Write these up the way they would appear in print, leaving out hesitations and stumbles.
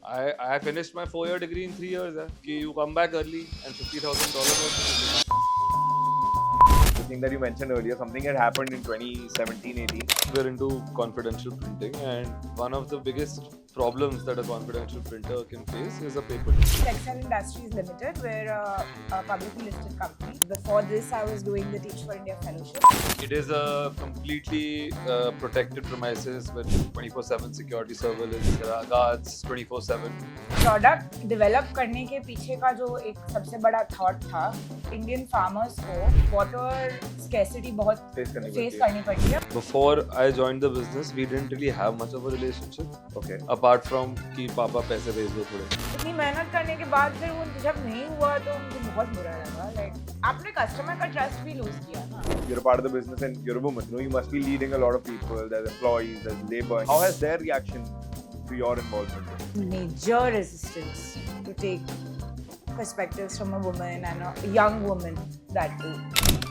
I finished my 4-year degree in 3 years. You come back early and $50,000 The thing that you mentioned earlier, something had happened in 2017-18. We're into confidential printing, and one of the biggest problems that a confidential printer can face is a paper leak. Textile Industries Limited, we're a publicly listed company. Before this, I was doing the Teach for India Fellowship. It is a completely protected premises with 24/7 security surveillance. There are guards 24/7. Product develop करने के पीछे का जो एक सबसे बड़ा thought था, Indian farmers को वाटर स्कैसिटी बहुत Face करनी फेस पड़ती है. करनी पड़ती है. Before I joined the business, we didn't really have much of a relationship Okay. apart from कि पापा पैसे भेज दो थोड़े. इतनी मेहनत करने के बाद फिर वो जब नहीं हुआ तो मुझे बहुत बुरा लगा. लाइक आपने कस्टमर का ट्रस्ट भी लूज किया ना. You're a part of the business and you're a woman. You must be leading a lot of people. There's employees, there's labor. How has their reaction to your involvement been? Major resistance to take perspectives from a woman and a young woman that too.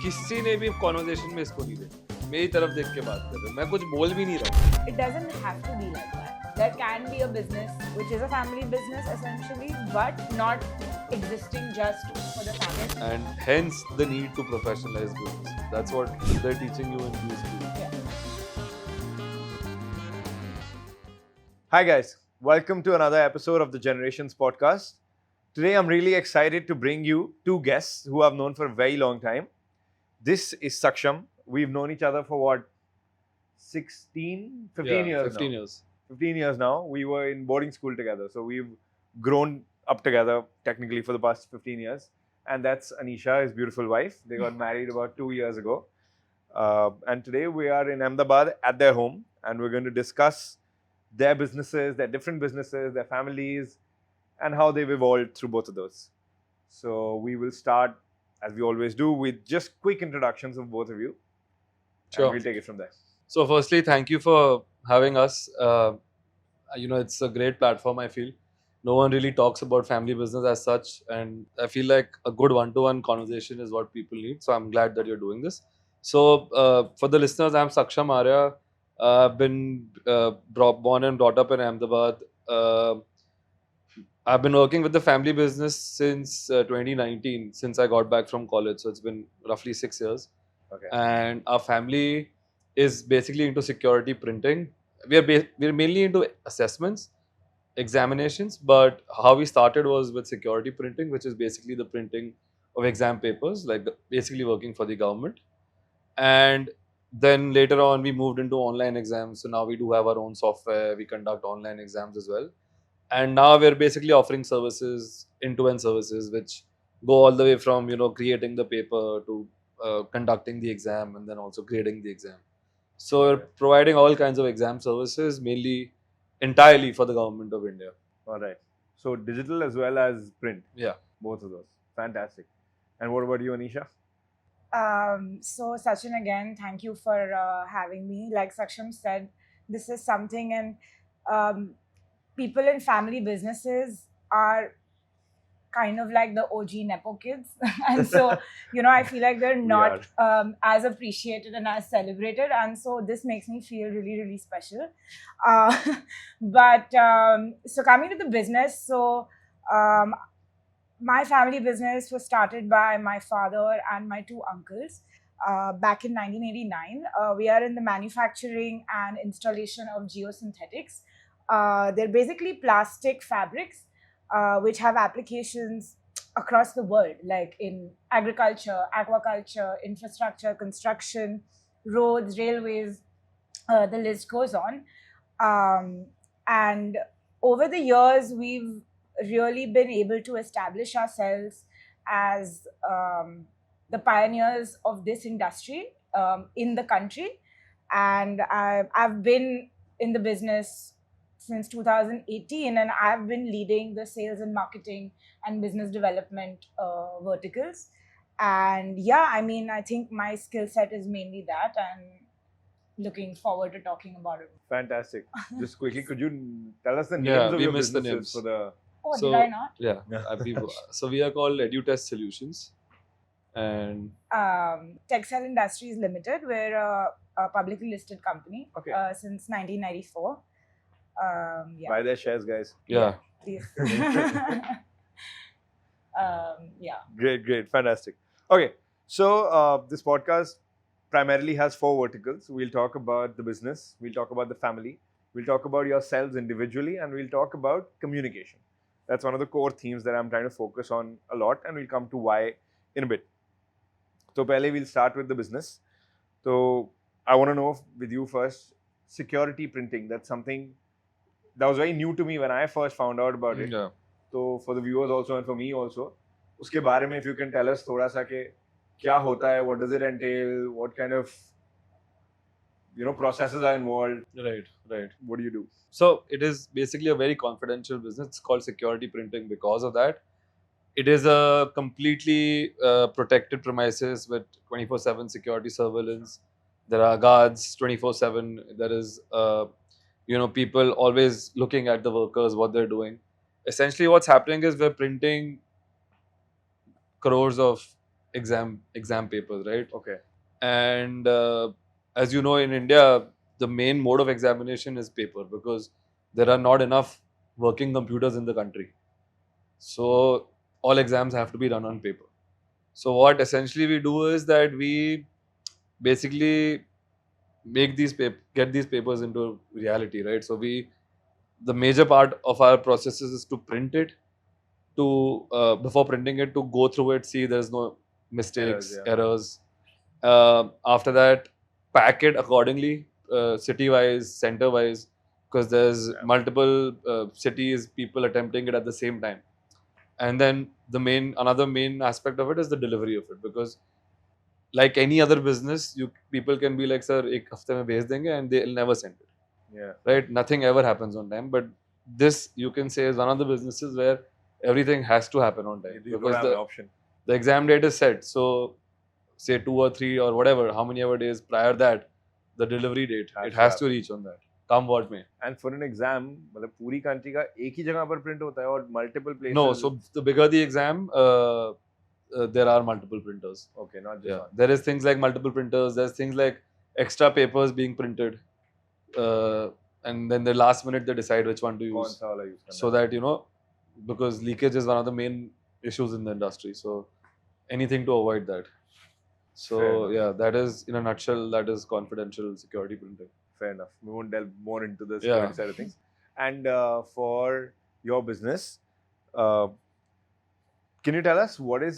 किसी ने भी conversation में इसको नहीं देखा. मेरी तरफ देख के बात कर रहे हैं. मैं कुछ बोल भी नहीं रहा. It doesn't have to be like that. There can be a business which is a family business essentially, but not existing just for the family. And hence the need to professionalize business. That's what they're teaching you in these schools. Yeah. Hi guys, welcome to another episode of the Generations podcast. Today I'm really excited to bring you two guests who I've known for a very long time. This is Saksham. We've known each other for what? 15 years 15 now. years. 15 years now. We were in boarding school together. So we've grown up together technically for the past 15 years. And that's Anisha, his beautiful wife. They got married about 2 years ago. And today we are in Ahmedabad at their home. And we're going to discuss their businesses, their different businesses, their families, and how they've evolved through both of those. So we will start, as we always do, with just quick introductions of both of you. Sure. And we'll take it from there. So, firstly, thank you for having us. It's a great platform, I feel. No one really talks about family business as such, and I feel like a good one-to-one conversation is what people need. So, I'm glad that you're doing this. So, for the listeners, I'm Saksham Arya. I've been born and brought up in Ahmedabad. I've been working with the family business since 2019, since I got back from college. So, it's been roughly 6 years. Okay. And our family is basically into security printing. We're mainly into assessments, examinations, but how we started was with security printing, which is basically the printing of exam papers, like basically working for the government. And then later on, we moved into online exams. So now we do have our own software. We conduct online exams as well. And now we're basically offering services, end-to-end services, which go all the way from creating the paper to conducting the exam and then also grading the exam. So we're providing all kinds of exam services, mainly entirely for the government of India. All right. So digital as well as print. Yeah. Both of those. Fantastic. And what about you, Anisha? So Sachin, again, thank you for having me. Like Saksham said, this is something, and people in family businesses are kind of like the OG Nepo kids. And so, I feel like they're not as appreciated and as celebrated. And so this makes me feel really, really special. So coming to the business, so my family business was started by my father and my two uncles back in 1989. We are in the manufacturing and installation of geosynthetics. They're basically plastic fabrics which have applications across the world, like in agriculture, aquaculture, infrastructure, construction, roads, railways, the list goes on. And over the years, we've really been able to establish ourselves as the pioneers of this industry in the country. And I've been in the business since 2018, and I've been leading the sales and marketing and business development verticals. And yeah, I think my skill set is mainly that, and looking forward to talking about it. Fantastic. Just quickly, could you tell us the names Yeah, of we your missed the businesses names. for the... Oh, So- did I not? Yeah. So we are called EduTest Solutions. And Textile Industries Limited, we're a publicly listed company Okay. since 1994. Yeah. Buy their shares, guys. yeah, Please. Yeah. Great, fantastic. Okay, so this podcast primarily has 4 verticals. We'll talk about the business, we'll talk about the family, we'll talk about yourselves individually, and we'll talk about communication. That's one of the core themes that I'm trying to focus on a lot, and we'll come to why in a bit. So, pehle we'll start with the business. So, I want to know with you first, security printing. That's something that was very new to me when I first found out about it. Yeah. So for the viewers also and for me also, उसके बारे में if you can tell us थोड़ा सा कि क्या होता है, what does it entail, what kind of processes are involved, Right. what do you do? So it is basically a very confidential business. It's called security printing because of that. It is a completely protected premises with 24/7 security surveillance. There are guards 24/7. There is people always looking at the workers, what they're doing. Essentially, what's happening is we're printing crores of exam papers, right? Okay. And as you know, in India, the main mode of examination is paper because there are not enough working computers in the country. So all exams have to be done on paper. So what essentially we do is that we basically make get these papers into reality, right? So the major part of our processes is to print it, to before printing it, to go through it, see there's no mistakes, errors. After that, pack it accordingly, city wise, center wise, because there's multiple cities, people attempting it at the same time. And then another main aspect of it is the delivery of it, because like any other business, people can be like, sir, ek hafte mein bhej denge, and they'll never send it. Yeah. Right? Nothing ever happens on time. But this, you can say, is one of the businesses where everything has to happen on time. You don't have an option. The exam date is set. So, say 2 or 3 or whatever, how many ever days prior that, the delivery date, it has to reach on that. Come what may. And for an exam, मतलब पूरी country का एक ही जगह पर print होता है और multiple places. No, so the bigger the exam, there are multiple printers. Okay, not just one. There is things like multiple printers. There's things like extra papers being printed, and then the last minute they decide which one to use. कौन सा वाला use करना So that because leakage is one of the main issues in the industry. So anything to avoid that. So that is, in a nutshell, that is confidential security printing. Fair enough. We won't delve more into the security side of things. And for your business, can you tell us what are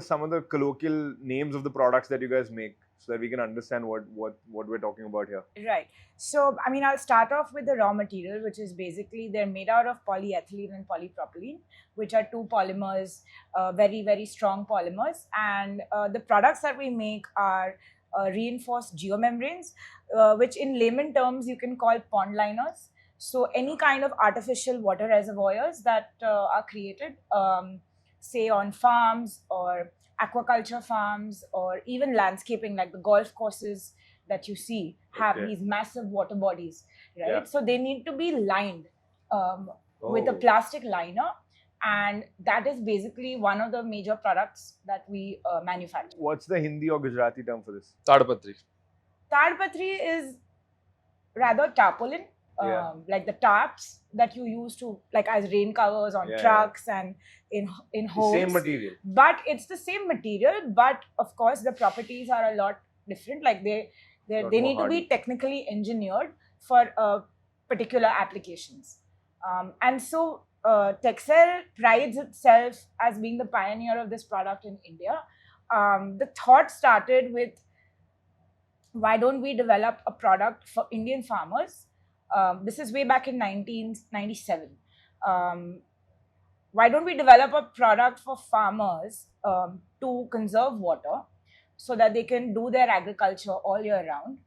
some of the colloquial names of the products that you guys make, so that we can understand what we're talking about here? Right. So, I mean, I'll start off with the raw material, which is basically they're made out of polyethylene and polypropylene, which are two polymers, very, very strong polymers. And the products that we make are reinforced geomembranes, which in layman terms you can call pond liners. So, any kind of artificial water reservoirs that are created, say on farms or aquaculture farms, or even landscaping, like the golf courses that you see have these massive water bodies, right? Yeah. So they need to be lined with a plastic liner, and that is basically one of the major products that we manufacture. What's the Hindi or Gujarati term for this? Tadpatri. Tadpatri is rather tarpaulin, like the tarps that you use to, like, as rain covers on trucks and in homes. Same material. But it's the same material, but of course the properties are a lot different. Like they need to be technically engineered for particular applications. And so Texcel prides itself as being the pioneer of this product in India. The thought started with, why don't we develop a product for Indian farmers? This is way back in 1997. Why don't we develop a product for farmers to conserve water so that they can do their agriculture all year round?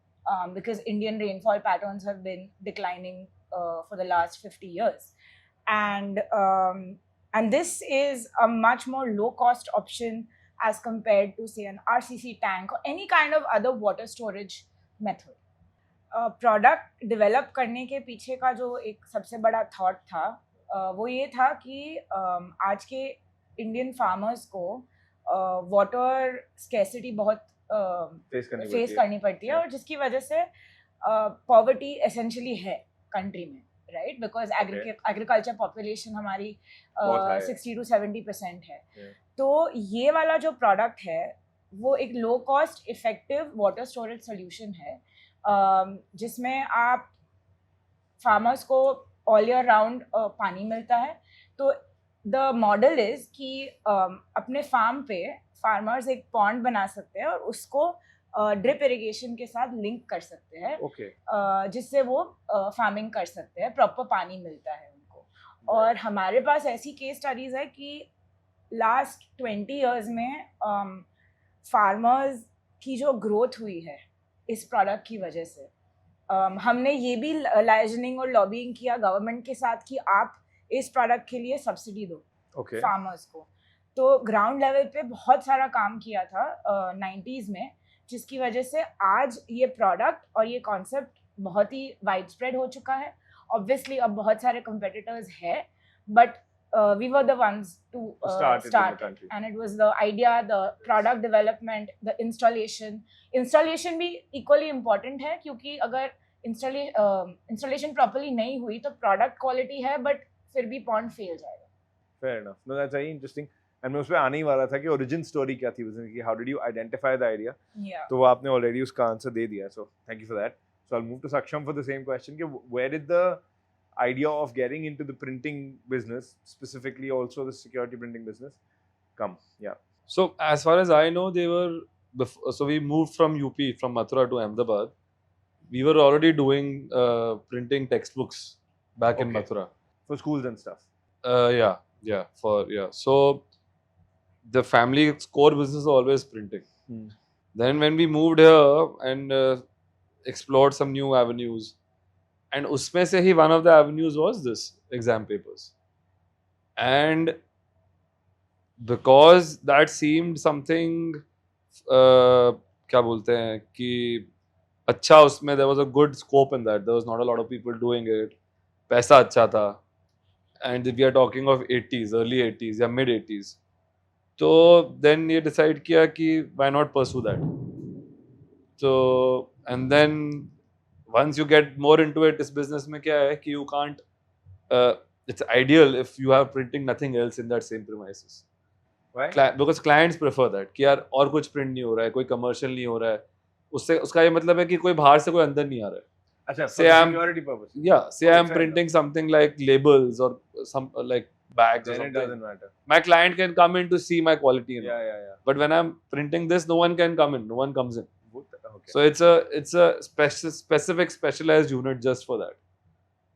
Because Indian rainfall patterns have been declining for the last 50 years. And this is a much more low-cost option as compared to, say, an RCC tank or any kind of other water storage method. Product develop करने के पीछे का जो एक सबसे बड़ा thought था, वो ये था कि आज के इंडियन फार्मर्स को वाटर स्कैसिटी बहुत फेस करनी पड़ती है, और जिसकी वजह से पॉवर्टी एसेंशियली है कंट्री में, right? Because Okay. agriculture population हमारी बहुत high है. 60 to 70% है. Yeah. तो ये वाला जो product है वो एक low cost effective water storage solution है जिसमें आप farmers को all year round पानी मिलता है. तो the model is कि अपने farm पे farmers एक pond बना सकते हैं और उसको ड्रिप इरिगेशन के साथ लिंक कर सकते हैं Okay. जिससे वो फार्मिंग कर सकते हैं, प्रॉपर पानी मिलता है उनको. और हमारे पास ऐसी केस स्टडीज है कि लास्ट 20 इयर्स में फार्मर्स की जो ग्रोथ हुई है इस प्रोडक्ट की वजह से. हमने ये भी लाइजनिंग और लॉबिंग किया गवर्नमेंट के साथ कि आप इस प्रोडक्ट के लिए सब्सिडी दो Okay. फार्मर्स को. तो ग्राउंड लेवल पे बहुत सारा काम किया था 90s में, जिसकी वजह से आज ये प्रोडक्ट और ये कॉन्सेप्ट बहुत ही वाइड स्प्रेड हो चुका है. ऑब्वियसली अब बहुत सारे कंपेटिटर्स हैं, but we were the ones to Start it in the start it. country. And it was the idea, the product development, the installation भी equally important है, क्योंकि अगर installation properly नहीं हुई तो product quality है but फिर भी pond fail जाएगा. Fair enough. No, that's very interesting. And मैं उसपे आने ही वाला था कि origin story क्या थी business की, how did you identify the idea? Yeah. तो वो आपने already उसका answer दे दिया, so thank you for that. So I'll move to Saksham for the same question कि where did the idea of getting into the printing business, specifically also the security printing business, come? Yeah. So as far as I know, they were so we moved from UP, from Mathura to Ahmedabad. We were already doing printing textbooks back in Okay. Mathura. For schools and stuff. Yeah. So the family's core business is always printing. Then when we moved here and explored some new avenues, and उसमें से ही one of the avenues was this exam papers. And because that seemed something क्या बोलते हैं कि अच्छा उसमें there was a good scope in that. There was not a lot of people doing it. पैसा अच्छा था. And we are talking of 80s, early 80s या mid 80s. तो then ये decide किया कि why not pursue that. So and then once you get more into it, इस business में क्या है कि you can't it's ideal if you have printing nothing else in that same premises. Why? Because clients prefer that कि यार और कुछ print नहीं हो रहा है, कोई commercial नहीं हो रहा है, उससे उसका ये मतलब है कि कोई बाहर से कोई अंदर नहीं आ रहा है. अच्छा, for Say I'm- security purpose. Yeah, say Okay, I'm fair printing something like labels or some like bags or Then it something. doesn't matter. My client can come in to see my quality. Yeah. But when I'm printing this, no one can come in. No one comes in. Okay. So it's a specific specialized unit just for that.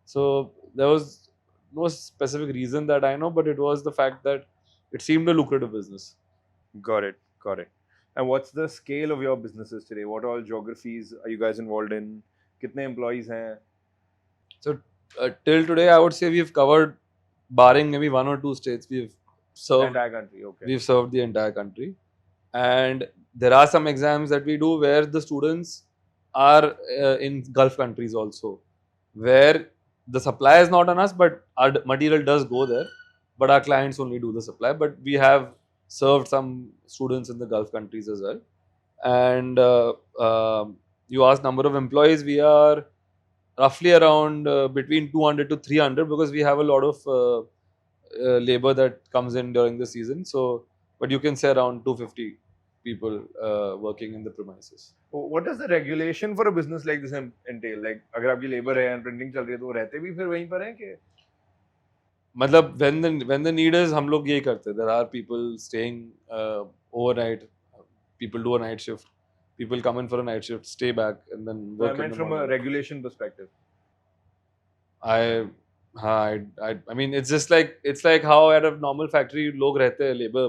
So there was no specific reason that I know, but it was the fact that it seemed a lucrative business. Got it. And what's the scale of your businesses today? What all geographies are you guys involved in? कितने employees हैं? So till today, I would say we've covered, barring maybe 1 or 2 states, we've The served. entire country. Okay. We've served the entire country, and there are some exams that we do where the students are in Gulf countries also, where the supply is not on us, but our material does go there, but our clients only do the supply. But we have served some students in the Gulf countries as well. And you asked number of employees. We are roughly around between 200 to 300 because we have a lot of labor that comes in during the season. So, but you can say around 250 people working in the premises. What does the regulation for a business like this entail? Like अगर आपकी labor है and printing चल रही है तो वो रहते भी फिर वहीं पर हैं कि? मतलब when the need is हम लोग यही करते हैं. There are people staying overnight. People do a night shift. People come in for a night shift, stay back, and then No, I work. meant from a regulation perspective. I mean it's just like how at a normal factory लोग रहते हैं labor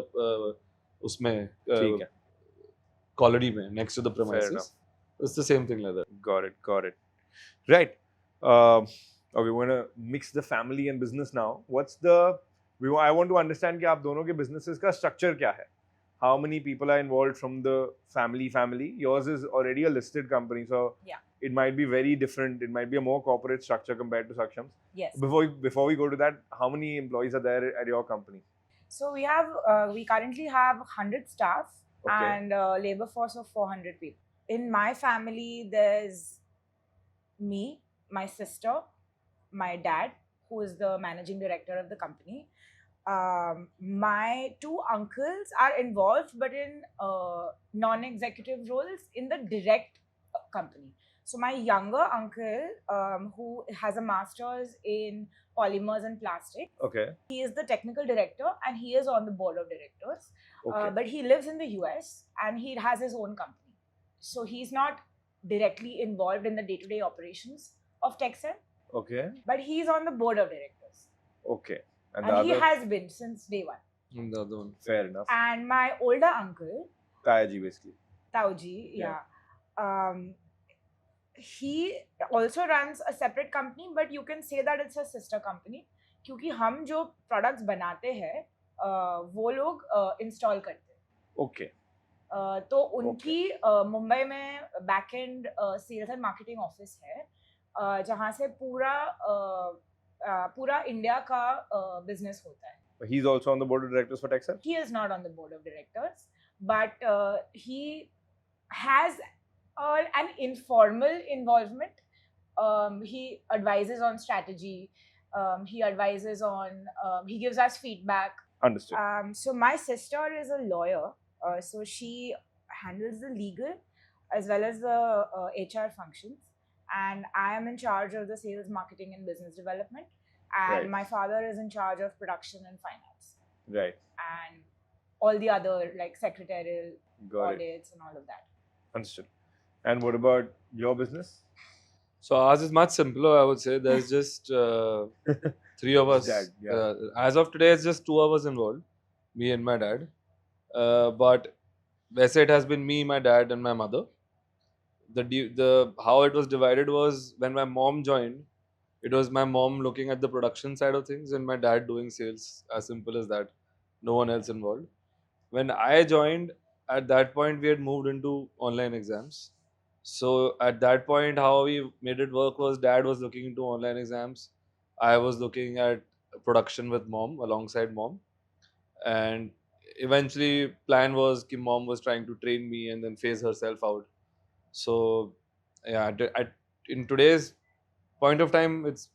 उसमें ठीक है. colony में next to the enough. premises. It's the same thing like that. Got it. Right. Okay, we're gonna mix the family and business now. I want to understand कि आप दोनों के businesses का structure क्या है? How many people are involved from the family? Yours is already a listed company, so Yeah. it might be very different. It might be a more corporate structure compared to Saksham's. Yes. Before we go to that, how many employees are there at your company? So we currently have 100 staff Okay. and a labor force of 400 people. In my family, there's me, my sister, my dad, who is the managing director of the company. My two uncles are involved, but in non-executive roles in the direct company. So my younger uncle, who has a master's in polymers and plastic, Okay. he is the technical director and he is on the board of directors. Okay. But he lives in the US and he has his own company. So he's not directly involved in the day-to-day operations of Texcel, Okay. but he's on the board of directors. Okay. And And the he other. has been since day one. And the other one. Fair enough. And my older uncle, Tayaji, basically. Tauji, Yeah. he also runs a separate company, but you can say that it's a sister company क्योंकि हम जो products बनाते हैं वो लोग install करते हैं. Okay. तो उनकी मुंबई में back end sales and marketing office है जहाँ से पूरा इंडिया का बिजनेस होता है. But he's also on the board of directors for Texcel? He is not on the board of directors, but he has an informal involvement. He advises on strategy. He advises on. He gives us feedback. Understood. So my sister is a lawyer. So she handles the legal as well as the HR functions, and I am in charge of the sales, marketing, and business development. And Right. my father is in charge of production and finance, Right. and all the other like secretarial Got it. audits and all of that. Understood. And what about your business? So ours is much simpler, I would say. There's just three of us. Dad, yeah. As of today, it's just two of us involved, me and my dad. But वैसे it has been me, my dad, and my mother. The how it was divided was when my mom joined. It was my mom looking at the production side of things and my dad doing sales. As simple as that. No one else involved. When I joined, at that point we had moved into online exams. So at that point, how we made it work was dad was looking into online exams. I was looking at production with mom alongside mom. And eventually plan was कि mom was trying to train me and then phase herself out. So yeah, in today's point of time, it's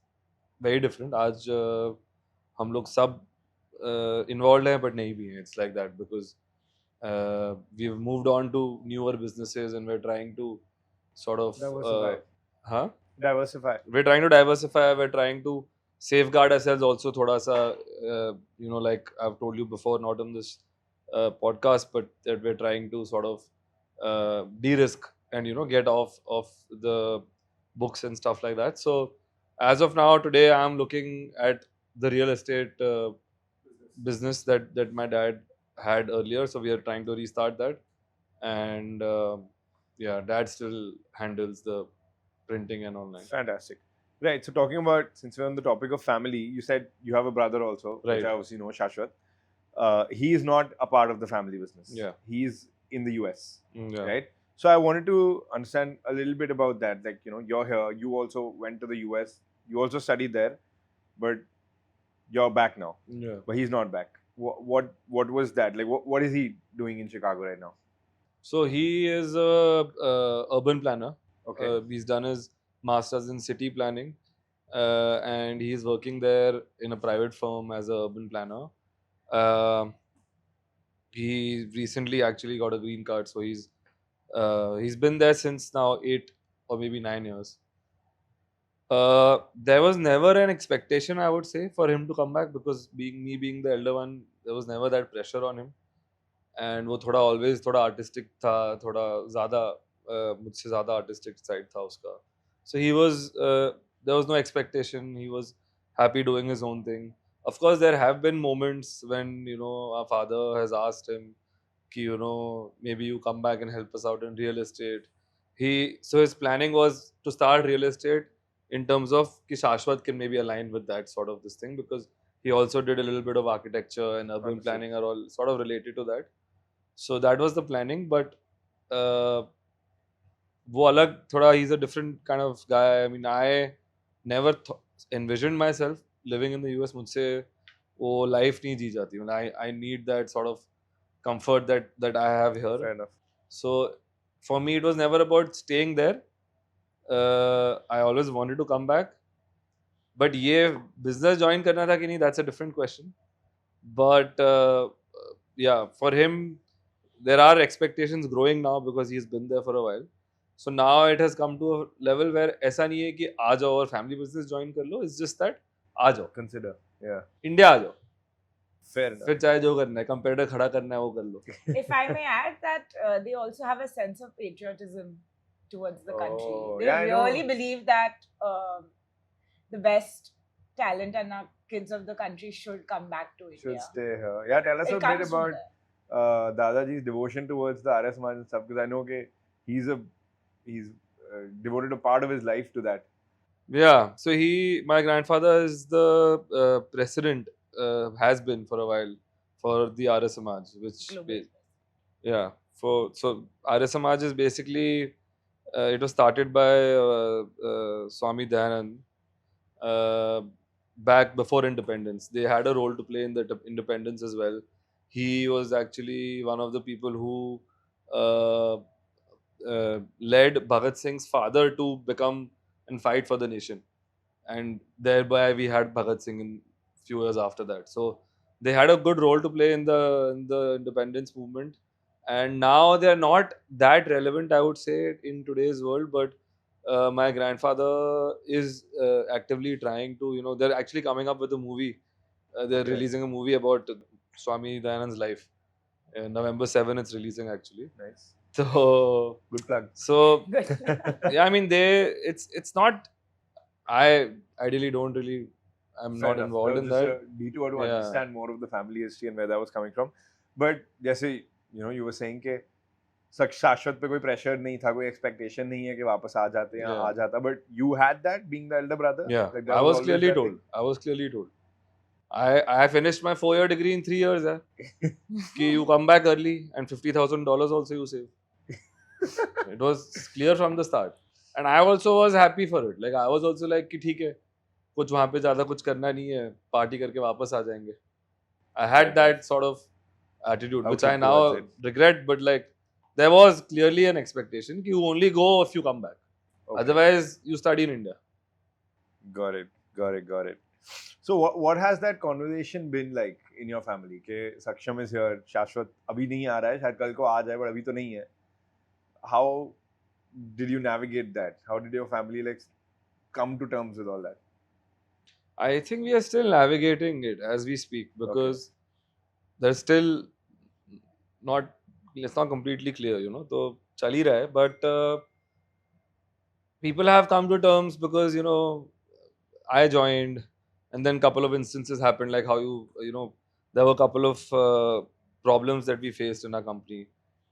very different. आज हम लोग सब involved हैं but नहीं भी हैं. It's like that because we've moved on to newer businesses and we're trying to sort of Diversify. huh? Diversify. We're trying to diversify. We're trying to safeguard ourselves also. Thoda sa, like I've told you before, not on this podcast, but that we're trying to sort of de-risk and get off of the books and stuff like that. So as of now, today I'm looking at the real estate business that my dad had earlier. So we are trying to restart that, and yeah, dad still handles the printing and online. Fantastic. Right. So talking about, since we're on the topic of family, you said you have a brother also, which Right. I obviously know, Shashwat. He is not a part of the family business. Yeah. He's in the US, Yeah. right? So I wanted to understand a little bit about that. Like, you're here. You also went to the US. You also studied there, but you're back now. Yeah. But he's not back. What was that? Like, what is he doing in Chicago right now? So he is a urban planner. Okay. He's done his masters in city planning, and he's working there in a private firm as a urban planner. He recently actually got a green card, so he's been there since now 8 or maybe 9 years. There was never an expectation, I would say, for him to come back because being the elder one, there was never that pressure on him. And वो थोड़ा always थोड़ा artistic था, थोड़ा ज़्यादा मुझसे ज़्यादा artistic side था उसका. So he was there was no expectation. He was happy doing his own thing. Of course, there have been moments when our father has asked him, कि maybe you come back and help us out in real estate. So his planning was to start real estate in terms of कि Shashwat can maybe align with that sort of this thing because he also did a little bit of architecture and urban Understood. planning are all sort of related to that. So that was the planning, but वो अलग थोड़ा he's a different kind of guy. I mean, I never envisioned myself living in the US. मुझसे वो life नहीं जी जाती. I mean, I need that sort of comfort that I have here. Fair enough. So for me, it was never about staying there. I always wanted to come back. But ये business join करना था कि नहीं, that's a different question. But yeah, for him, there are expectations growing now because he's been there for a while. So now it has come to a level where ऐसा नहीं है कि आ जाओ और family business join कर लो. It's just that आ जाओ, Consider. Yeah. India आ जाओ. Fair enough. फिर चाहे जो करना है, competitor खड़ा करना है वो कर लो. If I may add that they also have a sense of patriotism towards the country. Oh, They yeah, I know. really believe that the best talent and our kids of the country should come back to Should India. stay here. Yeah, tell us It a bit comes from about there. Dadaji's devotion towards the RS Samaj and stuff, because I know that he's devoted a part of his life to that. Yeah, so my grandfather is the president, has been for a while for the Arya Samaj, which Global. yeah, so Arya Samaj is basically it was started by Swami Dayanand back before independence. They had a role to play in the independence as well. He was actually one of the people who led Bhagat Singh's father to become and fight for the nation, and thereby we had Bhagat Singh in few years after that. So they had a good role to play in the independence movement, and now they are not that relevant, I would say, in today's world. But my grandfather is actively trying to, they're actually coming up with a movie. They're Okay. releasing a movie about Swami Dayanand's life. November 7, it's releasing actually. Nice. So Good plug. so Good. yeah, I mean it's not. I ideally don't really. I'm Fair not enough. involved That in was that. just a detour to Yeah. understand more of the family history and where that was coming from. But जैसे you were saying कि शाश्वत पे कोई pressure नहीं था, कोई expectation नहीं है कि वापस आ जाते या Yeah. आ जाता. But you had that being the elder brother. Yeah, Like, that I was always clearly that told. thing? I was clearly told. I finished my 4-year degree in 3 years. Ki you come back early and $50,000 also you save. It was clear from the start, and I also was happy for it. Like I was also like कि ठीक है, कुछ वहाँ पे ज़्यादा कुछ करना नहीं है, party करके वापस आ जाएंगे. I had Right. that sort of attitude, which I Outlook now towards it. regret. But like there was clearly an expectation कि you only go if you come back. Okay. Otherwise, you study in India. Got it. So what has that conversation been like in your family? कि Saksham is here, शाश्वत अभी नहीं आ रहा है, शायद कल को आ जाए, but अभी तो नहीं है. How did you navigate that? How did your family like come to terms with all that? I think we are still navigating it as we speak because there's still not. It's not completely clear, तो चल ही रहा है, but people have come to terms because I joined, and then couple of instances happened, like how there were a couple of problems that we faced in our company,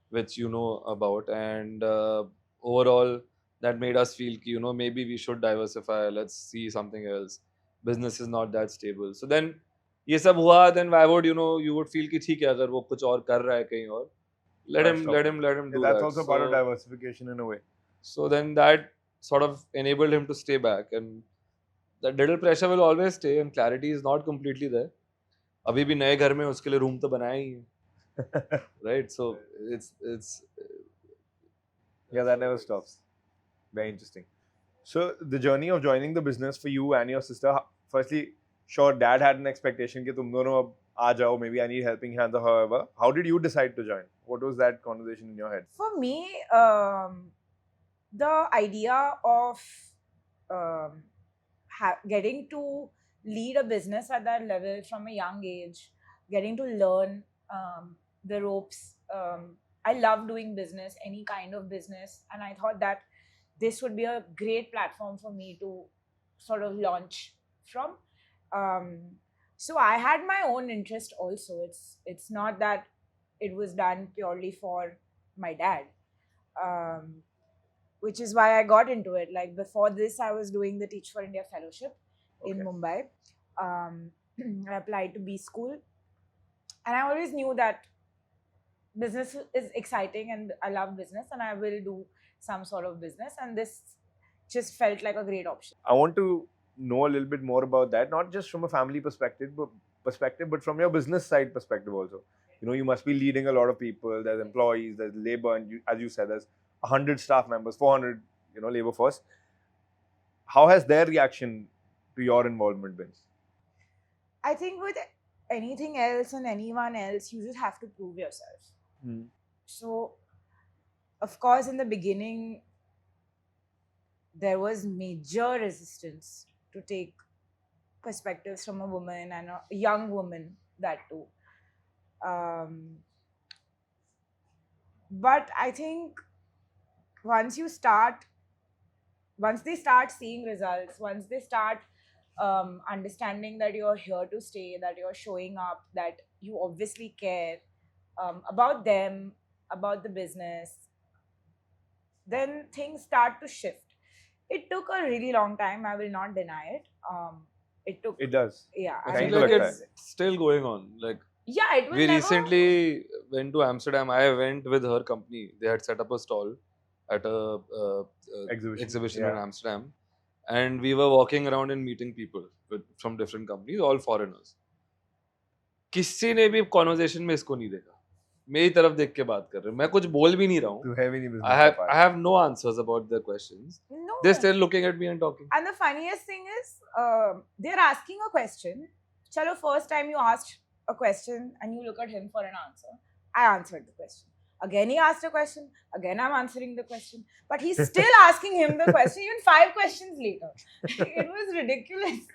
which you know about, and overall that made us feel कि, maybe we should diversify. Let's see something else. Business is not that stable. So then ये सब हुआ, then why would you would feel कि ठीक है अगर वो कुछ और कर रहा है कहीं और, let him Stop it. do Yeah, that's that. also part of So- diversification in a way. So then that sort of enabled him to stay back, and that little pressure will always stay, and clarity is not completely there. अभी भी नए घर में उसके लिए room तो बनाया ही है, right? So it's Yeah, that never stops. Very interesting. So the journey of joining the business for you and your sister, firstly, sure, dad had an expectation कि तुम दोनों अब आ जाओ, maybe I need helping hand or however. How did you decide to join? What was that conversation in your head? For me, the idea of getting to lead a business at that level from a young age, getting to learn the ropes. I love doing business, any kind of business, and I thought that this would be a great platform for me to sort of launch from. So I had my own interest also. It's not that it was done purely for my dad, which is why I got into it. Like before this, I was doing the Teach for India Fellowship in Okay. Mumbai. I applied to B School, and I always knew that business is exciting and I love business and I will do some sort of business, and this just felt like a great option. I want to know a little bit more about that, not just from a family perspective, but from your business side perspective also. You must be leading a lot of people. There's employees, there's labor, and as you said, there's 100 staff members, 400, labor force. How has their reaction to your involvement been? I think with anything else and anyone else, you just have to prove yourself. So, of course, in the beginning, there was major resistance to take perspectives from a woman and a young woman, that too. But I think once they start seeing results, once they start understanding that you're here to stay, that you're showing up, that you obviously care about them, about the business, then things start to shift. It took a really long time, I will not deny it. It took, It does. yeah, I I feel Time mean, to like लगता because, it's still going on. Like yeah, it will we never. recently went to Amsterdam. I went with her company. They had set up a stall at a exhibition in Yeah. Amsterdam, and we were walking around and meeting people from different companies, all foreigners. किसी ने भी conversation में इसको नहीं देखा, मेरी तरफ देख के बात कर रहे हैं, मैं कुछ बोल भी नहीं रहा हूँ. To have any business I have apart. I have no answers about their questions. No. They're still looking at me and talking. And the funniest thing is, they're asking a question. Chalo, first time you asked a question and you look at him for an answer. I answered the question. Again, he asked a question. Again, I'm answering the question. But he's still asking him the question, even 5 questions later. It was ridiculous.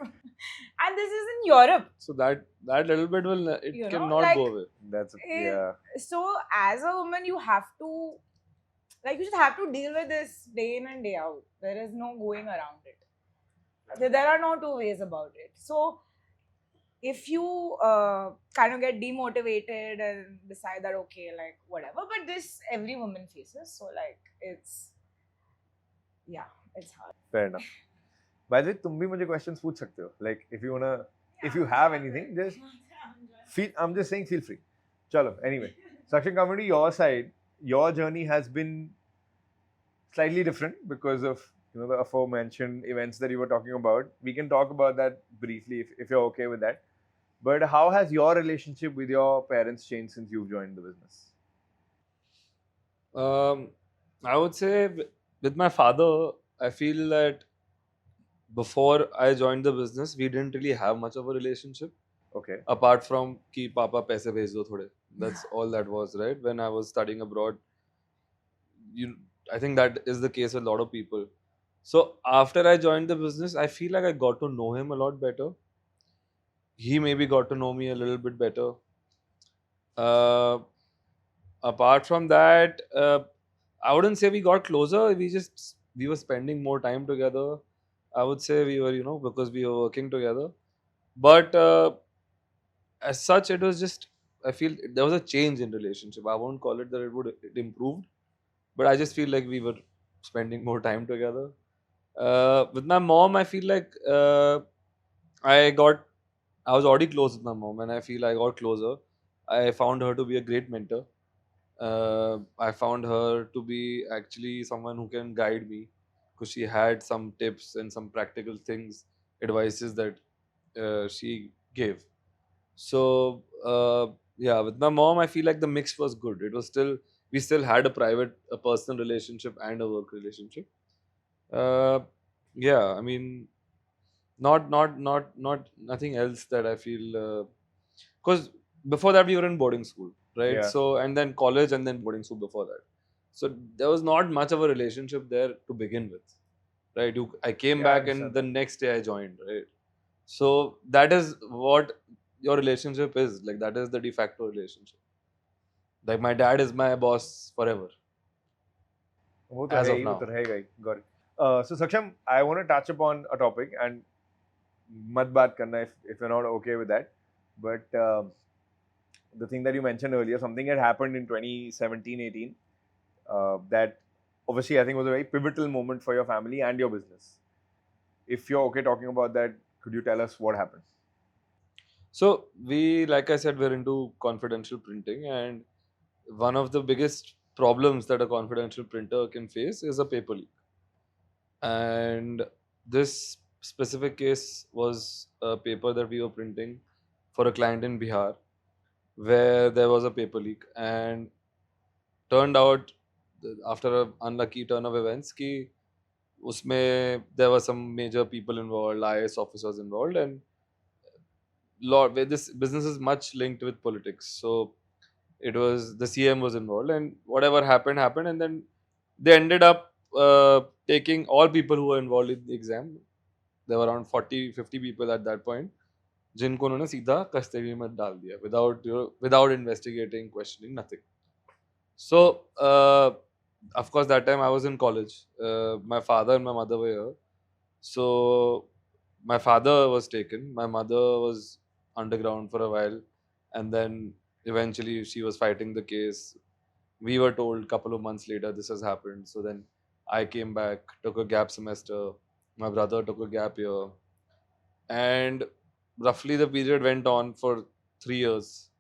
And this is in Europe. So that little bit will it You know, cannot like, go away. That's Eh, yeah. So, as a woman, you have to, like, you just have to deal with this day in and day out. There is no going around it. There are no two ways about it. So, if you kind of get demotivated and decide that, okay, like, whatever, but this every woman faces. So, like, it's hard. Fair enough. By the way, तुम भी मुझे questions पूछ सकते हो. Like if you wanna, if you have anything, just feel. I'm just saying, feel free. Chalo. Anyway, Sakshan, coming to your side, your journey has been slightly different because of the aforementioned events that you were talking about. We can talk about that briefly if you're okay with that. But how has your relationship with your parents changed since you've joined the business? I would say with my father, I feel that before I joined the business, we didn't really have much of a relationship. Okay. Apart from कि पापा पैसे भेज दो थोड़े. That's all that was, right? When I was studying abroad, I think that is the case with a lot of people. So after I joined the business, I feel like I got to know him a lot better. He maybe got to know me a little bit better. Apart from that, I wouldn't say we got closer. We were spending more time together. I would say we were, because we were working together. But as such, it was just, I feel there was a change in relationship. I won't call it that it improved, but I just feel like we were spending more time together. With my mom, I feel like I was already close with my mom, and I feel I got closer. I found her to be a great mentor. I found her to be actually someone who can guide me, because she had some tips and some practical things, advices that she gave. So yeah, with my mom, I feel like the mix was good. It was we still had a personal relationship and a work relationship. Yeah, I mean, not nothing else that I feel, because before that we were in boarding school, right? Yeah. So and then college and then boarding school before that. So there was not much of a relationship there to begin with, right? I came Yeah, I back and understand. the next day I joined, right? So that is what your relationship is like. That is the de facto relationship. Like my dad is my boss forever. वो तो As है of ही, वो now. तो रहेगा ही. Got it. So Saksham, I want to touch upon a topic and मत बात करना if you're not okay with that. But the thing that you mentioned earlier, something had happened in 2017-18 that obviously I think was a very pivotal moment for your family and your business. If you're okay talking about that, could you tell us what happened? So we, like I said, we're into confidential printing, and one of the biggest problems that a confidential printer can face is a paper leak. And this specific case was a paper that we were printing for a client in Bihar, where there was a paper leak, and turned out after an unlucky turn of events, ki उसमें there were some major people involved, IAS officers involved, and lot where this business is much linked with politics. So it was the CM was involved, and whatever happened happened, and then they ended up taking all people who were involved in the exam. There were around 40-50 people at that point, जिनको उन्होंने सीधा custody में डाल दिया without investigating, questioning, nothing. So of course that time I was in college. My father and my mother were here. So my father was taken. My mother was underground for a while, and then eventually she was fighting the case. We were told a couple of months later this has happened. So then I came back, took a gap semester. My brother took a gap year, and roughly the period went on for 3 years.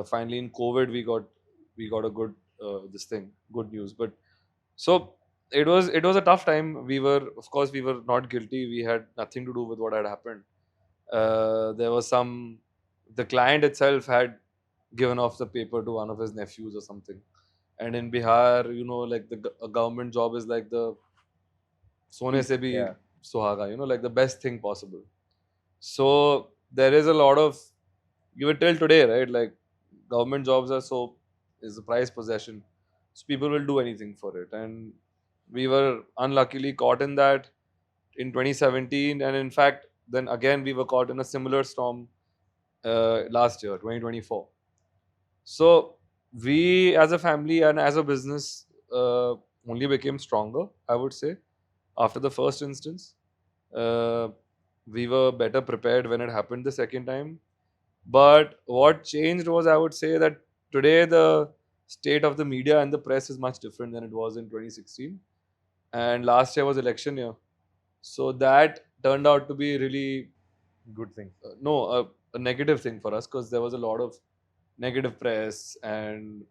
Finally, in COVID, we got a good this thing, good news. But so it was a tough time. Of course, we were not guilty. We had nothing to do with what had happened. There was the client itself had given off the paper to one of his nephews or something. And in Bihar, like a government job is like the sone se bhi Yeah. suhaga, like the best thing possible. So there is a lot of, you will tell today, right? Like government jobs is a prized possession. So people will do anything for it. And we were unluckily caught in that in 2017. And in fact, then again, we were caught in a similar storm last year, 2024. So we as a family and as a business only became stronger, I would say, after the first instance. Uh, we were better prepared when it happened the second time. But what changed was, I would say, that today the state of the media and the press is much different than it was in 2016. And last year was election year. So that turned out to be really Good thing. a negative thing for us, because there was a lot of negative press. And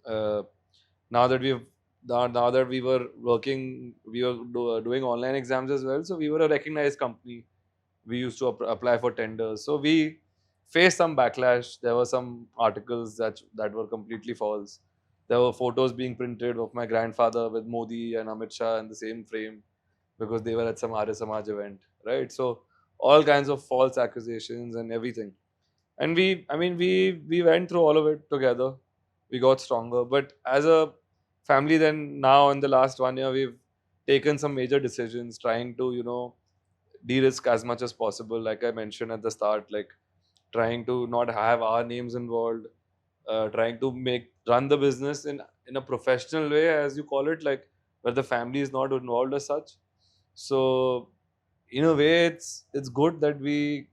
uh, now that now that we were working, we were doing online exams as well. So we were a recognized company. We used to apply for tenders. So we faced some backlash. There were some articles that were completely false. There were photos being printed of my grandfather with Modi and Amit Shah in the same frame because they were at some Arya Samaj event, right? So all kinds of false accusations and everything. And we went through all of it together. We got stronger. But as a family, then now in the last 1 year, we've taken some major decisions, trying to de-risk as much as possible. Like I mentioned at the start, like trying to not have our names involved, trying to run the business in a professional way, as you call it, like where the family is not involved as such. So in a way, it's good that we're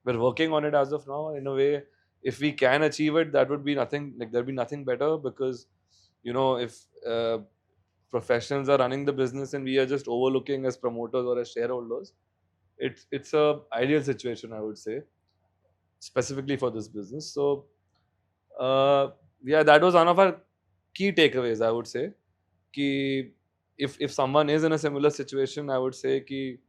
working on it as of now. In a way, if we can achieve it, that would be nothing, like there'd be nothing better, because if professionals are running the business and we are just overlooking as promoters or as shareholders, it's a ideal situation, I would say, specifically for this business. So yeah, that was one of our key takeaways, I would say. Ki if someone is in a similar situation, I would say ki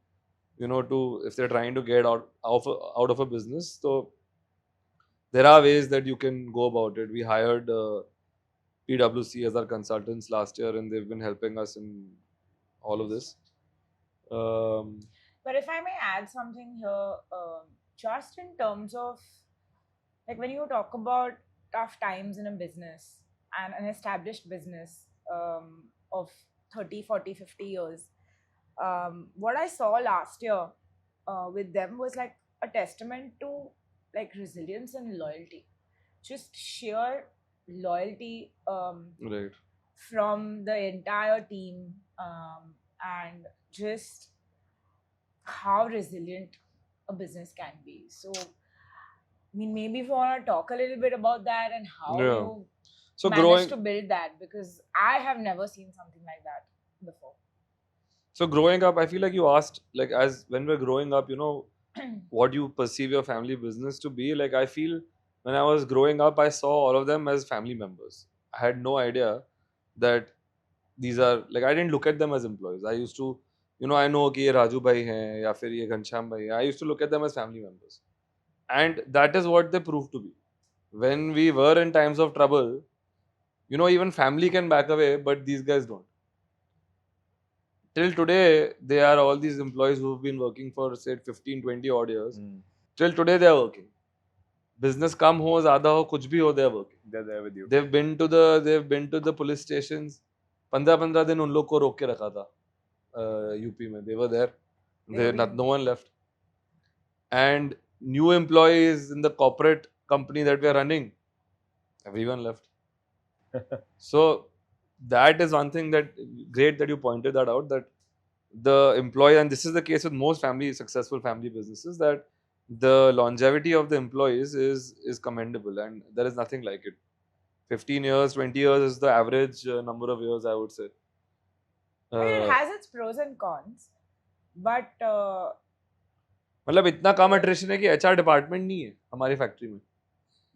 if they're trying to get out of a business, so there are ways that you can go about it. We hired PwC as our consultants last year, and they've been helping us in all of this. But if I may add something here, just in terms of like when you talk about tough times in a business and an established business of 30, 40, 50 years, what I saw last year with them was like a testament to like resilience and loyalty, just sheer loyalty Right. from the entire team, and just how resilient a business can be. So, I mean, maybe if you want to talk a little bit about that and how Yeah. you So managed to build that, because I have never seen something like that before. So growing up, I feel like you asked, like, as when we're growing up, what you perceive your family business to be. Like, I feel when I was growing up, I saw all of them as family members. I had no idea that these are, like, I didn't look at them as employees. I used to, I know कि ये Raju bhai hain या फिर ये Ghanshyam bhai hai. I used to look at them as family members, and that is what they proved to be. When we were in times of trouble, even family can back away, but these guys don't. till today, they are all these employees who've been working for say 15, 20 odd years. Till today, they are working. Business कम हो ज़्यादा हो कुछ भी हो, they are working. They're there with you. They've been to the police stations. 15 दिन उन लोग को रोक के रखा था यूपी में. They were there. No one left. And new employees in the corporate company that we are running, everyone left. So that is one thing that great that you pointed that out, that the employee, and this is the case with most successful family businesses, that the longevity of the employees is commendable, and there is nothing like it. 15 years, 20 years is the average number of years, I would say. I mean, it has its pros and cons, but मतलब इतना कम attrition है कि HR department नहीं है हमारी factory में.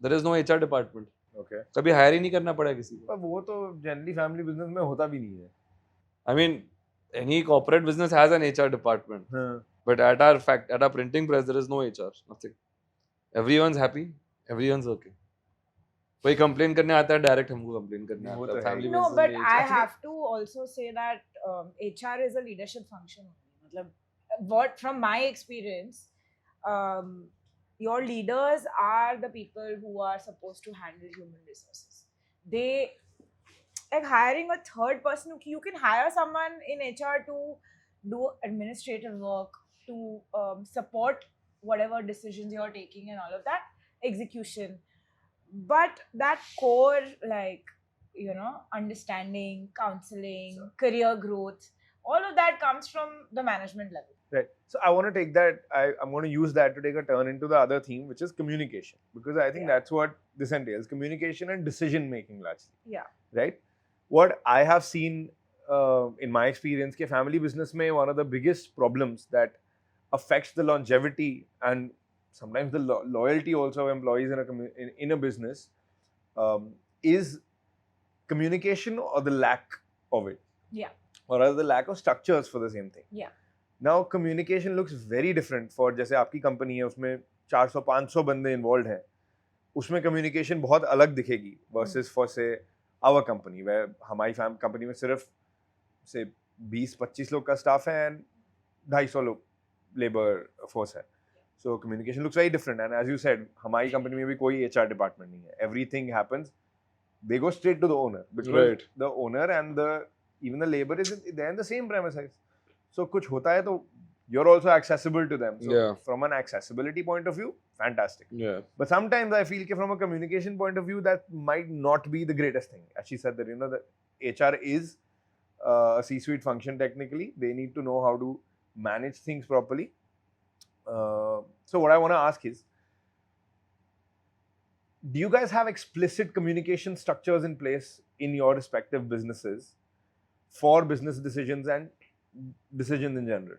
There is no HR department. Okay. कभी hire ही नहीं करना पड़ा किसी को. पर वो तो जनरली फैमिली बिजनेस में होता भी नहीं है. I mean, any corporate business has an HR department, हाँ. but at our printing press there is no HR, nothing. Everyone's happy, everyone's okay. कोई कंप्लेन करने आता है डायरेक्ट हमको कंप्लेन करने वो आता तो है. है family he. no, business but में I HR have to also say that HR is a leadership function. मतलब, what from my experience, your leaders are the people who are supposed to handle human resources. They, like, hiring a third person. You can hire someone in HR to do administrative work, to support whatever decisions you're taking and all of that execution. But that core, like, understanding, counseling, career growth, all of that comes from the management level. Right. So I want to take that. I'm going to use that to take a turn into the other theme, which is communication, because I think Yeah. that's what this entails: communication and decision making, largely. Yeah. Right. What I have seen in my experience, ke family business mein one of the biggest problems that affects the longevity and sometimes the loyalty also of employees in a business is communication, or the lack of it. Yeah. Or rather the lack of structures for the same thing. Yeah. Now communication looks very different for, जैसे आपकी company है उसमें 400-500 बंदे involve हैं, उसमें communication बहुत अलग दिखेगी versus for say our company, where हमारी कंपनी में सिर्फ से 20-25 लोग का स्टाफ है and 250 लोग लेबर फोर्स है. So communication looks very different, and as you said, हमारी कंपनी में भी कोई HR डिपार्टमेंट नहीं है. Everything happens, they go straight to the owner, because Right. the owner and even the labor is they're in the same premises. So कुछ होता है तो you're also accessible to them. So Yeah. from an accessibility point of view, fantastic. Yeah. But sometimes I feel that from a communication point of view, that might not be the greatest thing. As she said, that the HR is a C-suite function technically. They need to know how to manage things properly. So what I want to ask is, do you guys have explicit communication structures in place in your respective businesses for business decisions and decisions in general?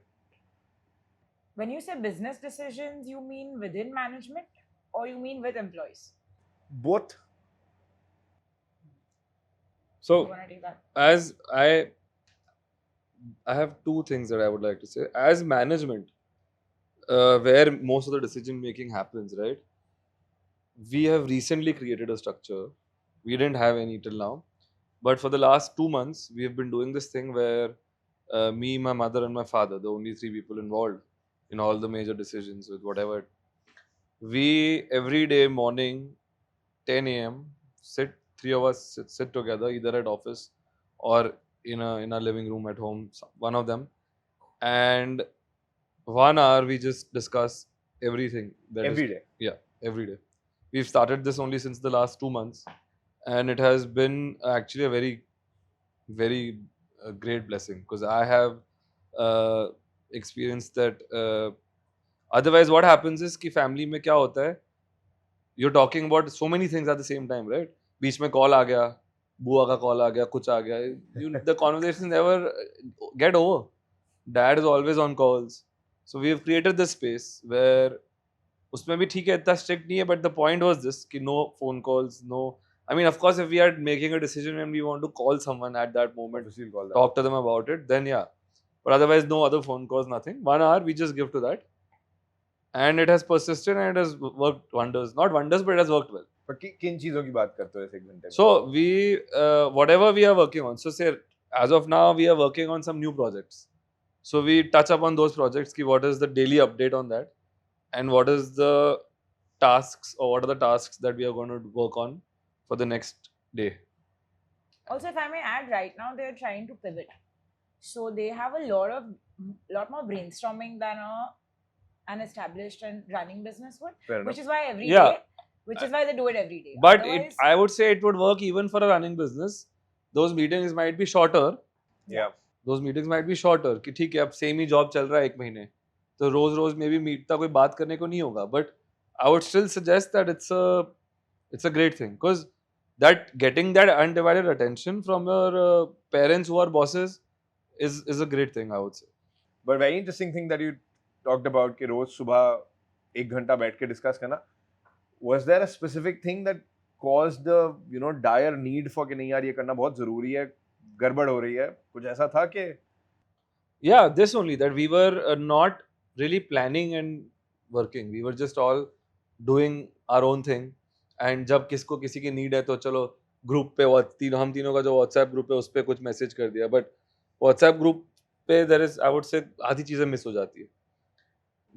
When you say business decisions, you mean within management or you mean with employees? Both. So You want to take that? as I have two things that I would like to say. As management, where most of the decision making happens, right? We have recently created a structure. We didn't have any till now, but for the last 2 months, we have been doing this thing where me, my mother, and my father, the only 3 people involved in all the major decisions with whatever. We every day morning, 10 a.m. Three of us sit together, either at office or in a living room at home, one of them, and 1 hour we just discuss everything. Every day. Yeah, every day. We've started this only since the last 2 months, and it has been actually a very, very great blessing, because I have experienced that. Otherwise, what happens is कि family में क्या होता है? You're talking about so many things at the same time, right? बीच में call आ गया, बुआ का call आ गया, कुछ आ गया. The conversations never get over. Dad is always on calls. So we have created this space where उसमें भी ठीक है, इतना strict नहीं है, but the point was this कि no phone calls, no. I mean, of course, if we are making a decision and we want to call someone at that moment, Obviously, you'll call that. talk to them about it, then yeah. But otherwise, no other phone calls, nothing. 1 hour we just give to that. And it has persisted and it has worked wonders. Not wonders, but it has worked well. पर किन चीजों की बात करते हो इस 1 घंटे में? So we, whatever we are working on. So say, as of now, we are working on some new projects. So we touch upon those projects. Ki what is the daily update on that, and what is the tasks or what are the tasks that we are going to work on for the next day. Also, if I may add, right now they're trying to pivot, so they have a lot more brainstorming than an established and running business would, Fair enough. which is why Yeah. which is why they do it every day. But Otherwise, I would say it would work even for a running business. Those meetings might be shorter. Yeah. Those meetings might be shorter. कि ठीक है अब same ही job चल रहा है एक महीने, तो रोज रोज में भी मीटता कोई बात करने को नहीं होगा. But I would still suggest that it's a great thing, because that getting that undivided attention from your parents who are bosses is a great thing, I would say. But very interesting thing that you talked about कि रोज सुबह 1 घंटा बैठ के discuss करना. Was there a specific thing that caused the dire need for कि नहीं यार ये करना बहुत जरूरी है, गड़बड़ हो रही है, कुछ ऐसा था कि Yeah, this only, that we were not really planning and working. We were just all doing our own thing. And जब किसको किसी की नीड है तो चलो ग्रुप पे हम तीनों का जो व्हाट्सएप ग्रुप है उस पर कुछ मैसेज कर दिया. बट व्हाट्सएप ग्रुप पे there is, I would say आधी चीजें मिस हो जाती है.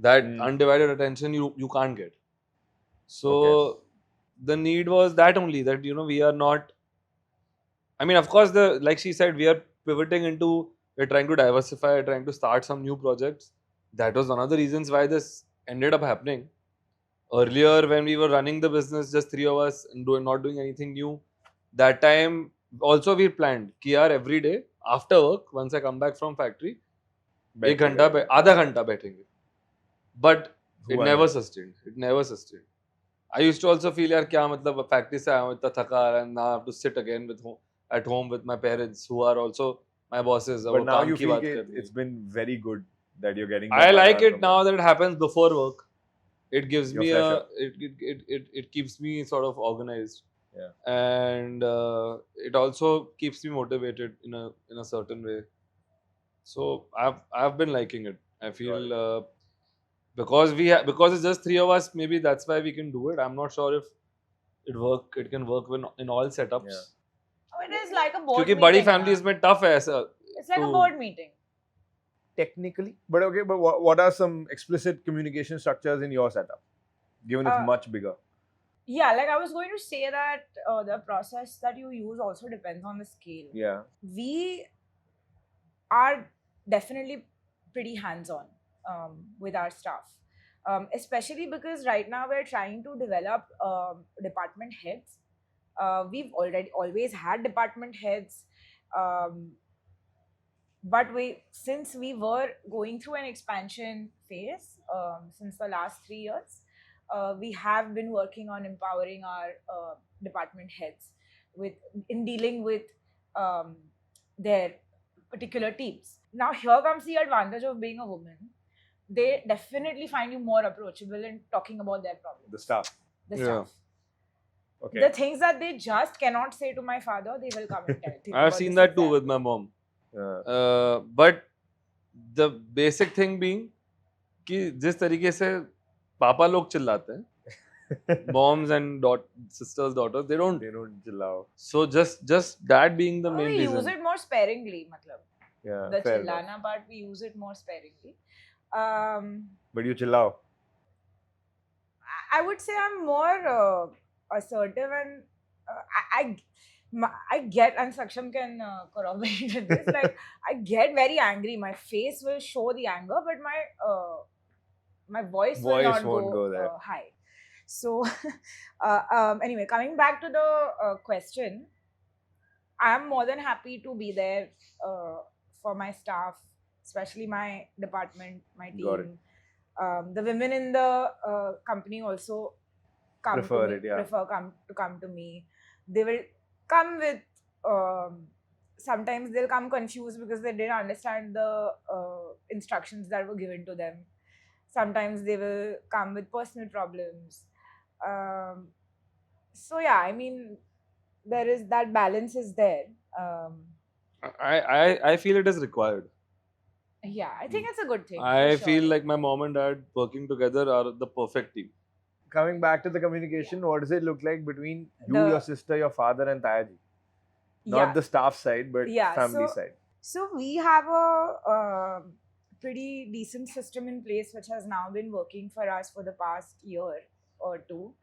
That undivided attention you can't get. So the need was that only, that we are not, I mean, of course, like she said, we are pivoting into, we're trying to diversify, trying to start some new projects. That was one of the reasons why this ended up happening. Earlier, when we were running the business, just three of us and not doing anything new, that time also we planned कि यार every day after work, once I come back from factory, एक घंटा आधा घंटा बैठेंगे. But it never sustained. It never sustained. I used to also feel यार क्या मतलब फैक्ट्री से आया हूँ इतना थका, and now I have to sit again at home with my parents who are also my bosses. But now you feel it's been very good that you're getting. I like it now that it happens before work. It gives me it keeps me sort of organized. Yeah. And it also keeps me motivated in a certain way. So I've been liking it. I feel because it's just three of us, maybe that's why we can do it. I'm not sure if it can work in all setups. Yeah. it is like a board क्योंकि meeting. बड़ी families में tough है ऐसा. It's like a board meeting. Technically, but okay, but what are some explicit communication structures in your setup, given it's much bigger? Yeah, like I was going to say that the process that you use also depends on the scale. Yeah. We are definitely pretty hands-on with our staff, especially because right now we're trying to develop department heads. We've always had department heads, but since we were going through an expansion phase since the last 3 years, we have been working on empowering our department heads in dealing with their particular teams. Now here comes the advantage of being a woman. They definitely find you more approachable in talking about their problems. The staff. Okay. The things that they just cannot say to my father, they will come and tell. I've seen that too with my mom. But the basic thing being कि जिस तरीके से पापा लोग चिल्लाते हैं, moms and sisters, daughters, they don't chillao. So just that being the main reason. We use it more sparingly, matlab. Yeah. The chillana part, we use it more sparingly. But you chillao. I would say I'm more assertive, and I get, and Saksham can corroborate with this, like I get very angry. My face will show the anger, but my voice will not go there. High. So anyway, coming back to the question, I'm more than happy to be there for my staff, especially my department, my team. Got it. The women in the company also prefer to come to me. They will come with sometimes they'll come confused because they didn't understand the instructions that were given to them. Sometimes they will come with personal problems. So yeah, I mean, there is that balance is there. I feel it is required. Yeah, I think it's a good thing. I feel like my mom and dad working together are the perfect team. Coming back to the communication, what does it look like between you, your sister, your father, and Tayaji? Not the staff side, but family side. So we have pretty decent system in place, which has now been working for us for the past year or two,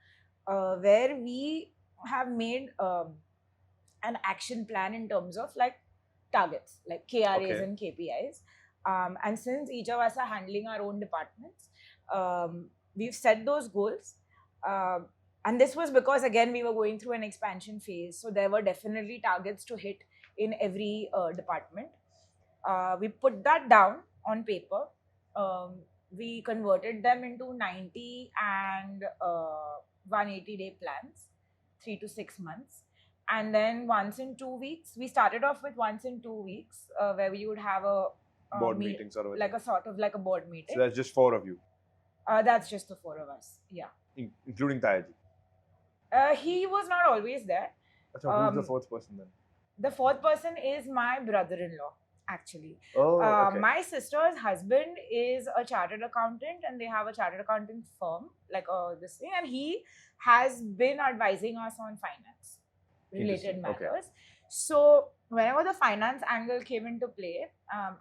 where we have made an action plan in terms of like targets, like KRAs Okay. and KPIs. And since each of us are handling our own departments, we've set those goals. And this was because, again, we were going through an expansion phase. So there were definitely targets to hit in every department. We put that down on paper. We converted them into 90 and 180-day plans, 3 to 6 months. And then once in 2 weeks, we started off with once in 2 weeks, where we would have a Board meeting sort of. like a sort of like a board meeting. So that's just 4 of you, That's just the four of us. Yeah. including Tayaji. He was not always there. So who's the Um, fourth person then? The fourth person is my brother-in-law, actually. Oh, okay. My sister's husband is a chartered accountant, and they have a chartered accountant firm, like this thing, and he has been advising us on finance related Interesting. Okay. matters. So whenever the finance angle came into play,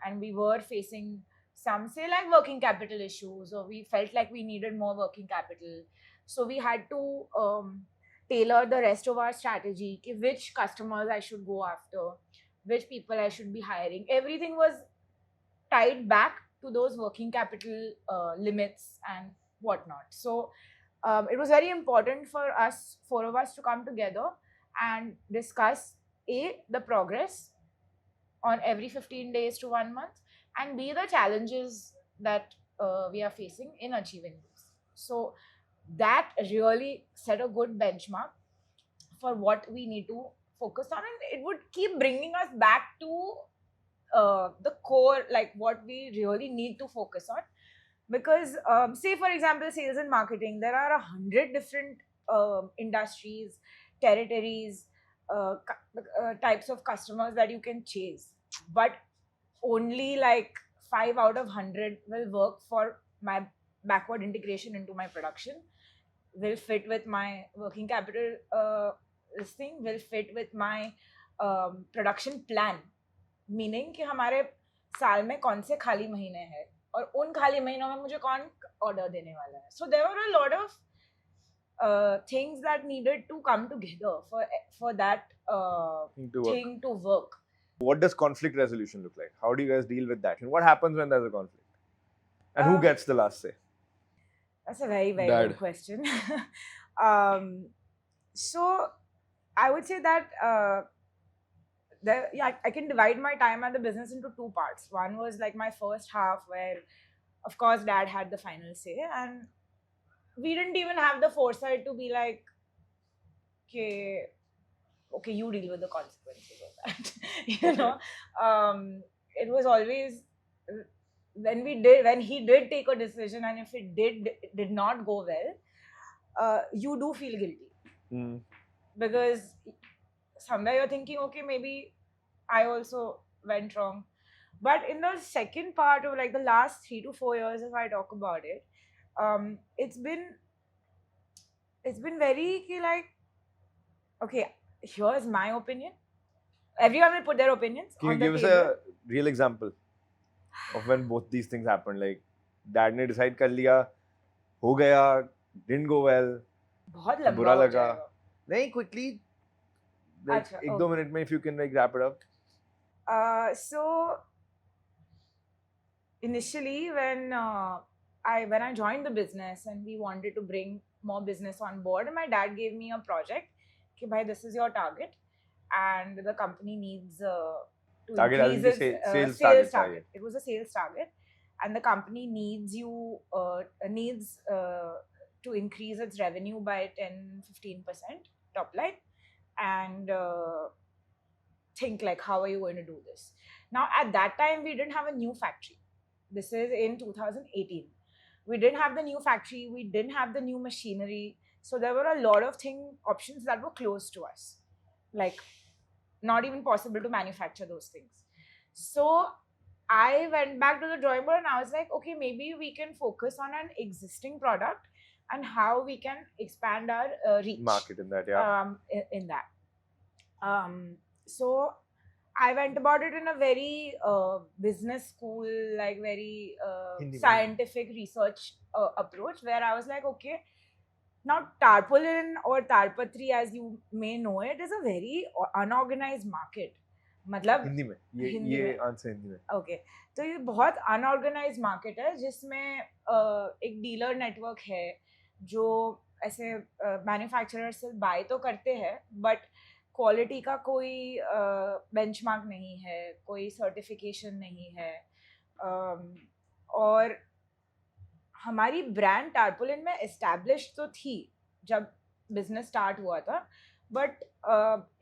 and we were facing some, say, like working capital issues, or we felt like we needed more working capital, so we had to tailor the rest of our strategy, ki which customers I should go after, which people I should be hiring. Everything was tied back to those working capital limits and whatnot. So it was very important for us, four of us, to come together and discuss the progress on every 15 days to 1 month, and the challenges that we are facing in achieving this. So that really set a good benchmark for what we need to focus on, and it would keep bringing us back to the core, like what we really need to focus on. Because say, for example, sales and marketing, there are 100 different industries, territories, types of customers that you can chase, but only like 5 out of 100 will work for my backward integration into my production, will fit with my working capital, this thing will fit with my production plan. Meaning कि हमारे साल में कौन से खाली महीने हैं और उन खाली महीनों में मुझे कौन ऑर्डर देने वाला है. So there were a lot of things that needed to come together for that thing to work. What does conflict resolution look like? How do you guys deal with that? And what happens when there's a conflict? And who gets the last say? That's a very, very Dad. good question. So I would say that I can divide my time at the business into two parts. One was like my first half, where, of course, Dad had the final say, and we didn't even have the foresight to be like, okay, you deal with the consequences of that. You know, it was always when he did take a decision, and if it did not go well, you do feel guilty. Because somewhere you're thinking, okay, maybe I also went wrong. But in the second part of like the last 3 to 4 years, if I talk about it, it's been very like, okay, here's my opinion. Everyone will put their opinions. Can you on the give us table. a real example of when both these things happened? Like, dad ने decide कर लिया, हो गया, didn't go well, बहुत लंबा बुरा हो लगा. जाएगा. नहीं, quickly, like अच्छा, 1-2 minutes में, if you can like wrap it up. So initially, when I joined the business and we wanted to bring more business on board, my dad gave me a project. Okay, bhai, this is your target, and the company needs to Target as in increase the its sales target. target. It was a sales target, and the company needs to increase its revenue by 10-15% top line, and think like, how are you going to do this? Now, at that time, we didn't have a new factory. This is in 2018. We didn't have the new factory. We didn't have the new machinery. So there were a lot of options that were closed to us, like not even possible to manufacture those things. So I went back to the drawing board and I was like, okay, maybe we can focus on an existing product and how we can expand our reach. Market in that, yeah. In that. So I went about it in a very business school, like very Hindi में. scientific research approach, where I was like, okay, now tarpaulin or tarpatri, as you may know it, is a very unorganized market. मतलब हिंदी में हिंदी ये में. Answer Hindi में. Okay तो ये बहुत unorganised market है जिसमें एक डीलर नेटवर्क है जो ऐसे मैन्युफैक्चरर से बाय तो करते हैं बट क्वालिटी का कोई बेंचमार्क नहीं है, कोई सर्टिफिकेशन नहीं है. और हमारी ब्रांड टारपोलिन में एस्टैब्लिश तो थी जब बिजनेस स्टार्ट हुआ था, बट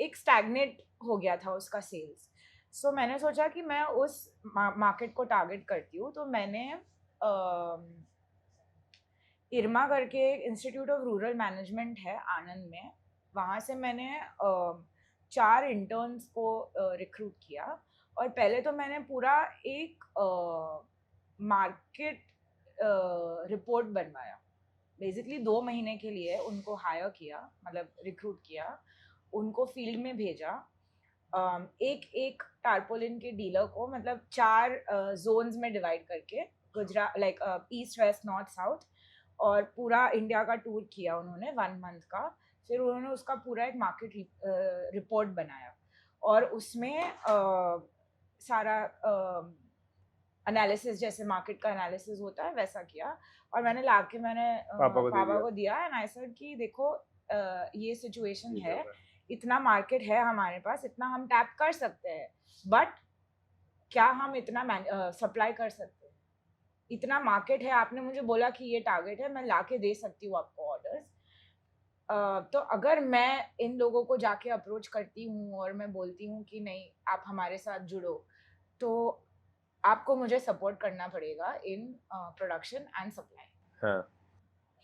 एक स्टैग्नेट हो गया था उसका सेल्स. सो मैंने सोचा कि मैं उस मार्केट को टारगेट करती हूँ. तो मैंने इरमा करके इंस्टीट्यूट ऑफ रूरल मैनेजमेंट है आनंद में, वहाँ से मैंने 4 इंटर्न्स को रिक्रूट किया. और पहले तो मैंने पूरा एक मार्केट रिपोर्ट बनवाया. बेसिकली 2 महीने के लिए उनको हायर किया, मतलब रिक्रूट किया, उनको फील्ड में भेजा. एक टारपोलिन के डीलर को मतलब 4 जोन्स में डिवाइड करके, Gujarat like east west north south, और पूरा इंडिया का टूर किया उन्होंने 1 मंथ का. फिर उन्होंने उसका पूरा एक मार्केट रिपोर्ट बनाया और उसमें सारा एनालिसिस, जैसे मार्केट का एनालिसिस होता है वैसा किया. और मैंने लाके मैंने पापा को दिया एंड आई सेड कि देखो ये सिचुएशन है, इतना मार्केट है हमारे पास, इतना हम टैप कर सकते हैं, बट क्या हम इतना सप्लाई कर सकते हैं? इतना मार्केट है, आपने मुझे बोला कि ये टारगेट है, मैं लाके दे सकती हूँ आपको ऑर्डर्स. तो अगर मैं इन लोगों को जाके अप्रोच करती हूँ और मैं बोलती हूँ कि नहीं आप हमारे साथ जुड़ो, तो आपको मुझे सपोर्ट करना पड़ेगा इन प्रोडक्शन एंड सप्लाई. हाँ.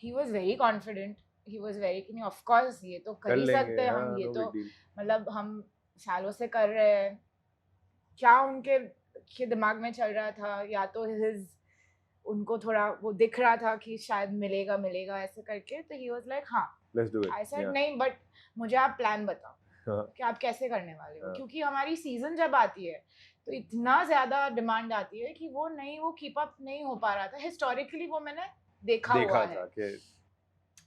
He was very confident, he was very कि ऑफ कोर्स ये तो कर ही सकते हैं हम, ये तो मतलब हम सालों से कर रहे हैं. क्या उनके दिमाग में चल रहा था, या तो उनको थोड़ा वो दिख रहा था कि शायद मिलेगा मिलेगा ऐसे करके. तो ही वाज लाइक हाँ let's do it. I said नहीं, बट मुझे आप प्लान बताओ कि आप कैसे करने वाले हो, क्योंकि हमारी सीजन जब आती है तो इतना ज्यादा डिमांड आती है कि वो कीप अप नहीं हो पा रहा था. हिस्टोरिकली वो मैंने देखा हुआ है कि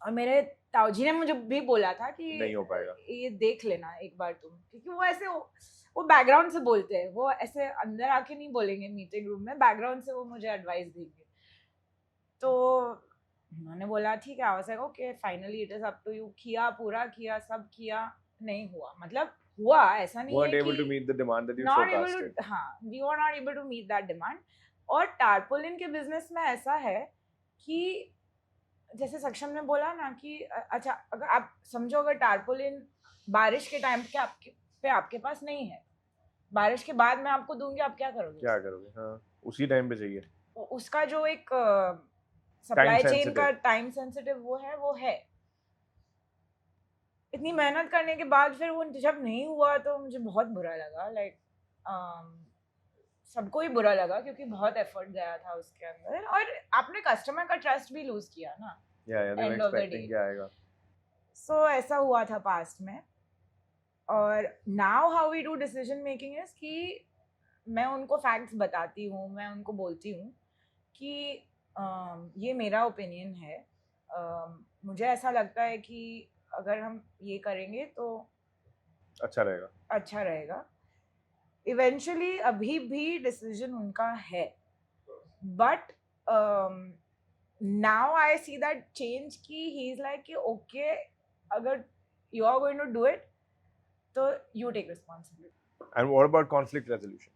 और मेरे ताऊजी ने मुझे भी बोला था कि नहीं हो पाएगा, ये देख लेना एक बार तुम, क्योंकि वो ऐसे वो बैकग्राउंड से बोलते हैं, वो ऐसे अंदर आके नहीं बोलेंगे मीटिंग रूम में, बैकग्राउंड से वो मुझे एडवाइस देंगे. तो उन्होंने बोला ठीक है, I was like okay finally it is up to you. किया, पूरा किया, सब किया, नहीं हुआ. मतलब हुआ, ऐसा नहीं है able कि to meet the demand that you not able forecasted. to, हाँ we were not able to meet that demand. और टारपोलिन के बिजनेस में ऐसा है कि जैसे सक्षम ने बोला ना कि अच्छा अगर आप समझो अगर टारपोलिन बारिश के टाइम पे आपके पास नहीं है, बारिश के बाद मैं आपको दूंगी, आप क्या करोगे? हाँ, उसी टाइम पे चाहिए. उसका जो एक सप्लाई चेन sensitive. का टाइम सेंसिटिव वो है. इतनी मेहनत करने के बाद फिर वो जब नहीं हुआ तो मुझे बहुत बुरा लगा. लाइक सबको ही बुरा लगा क्योंकि बहुत एफर्ट गया था उसके अंदर, और आपने कस्टमर का ट्रस्ट भी लूज किया ना. they were End of the expecting day. क्या आएगा. सो ऐसा हुआ था पास्ट में. और now how we do decision making is कि मैं उनको फैक्ट्स बताती हूँ, मैं उनको बोलती हूँ कि ये मेरा ओपिनियन है, मुझे ऐसा लगता है कि अगर हम ये करेंगे तो अच्छा रहेगा. इवेंचुअली अभी भी डिसीजन उनका है, but now I see that change की ही इज लाइक कि ओके अगर you are going to do it तो you take responsibility. And what about conflict resolution?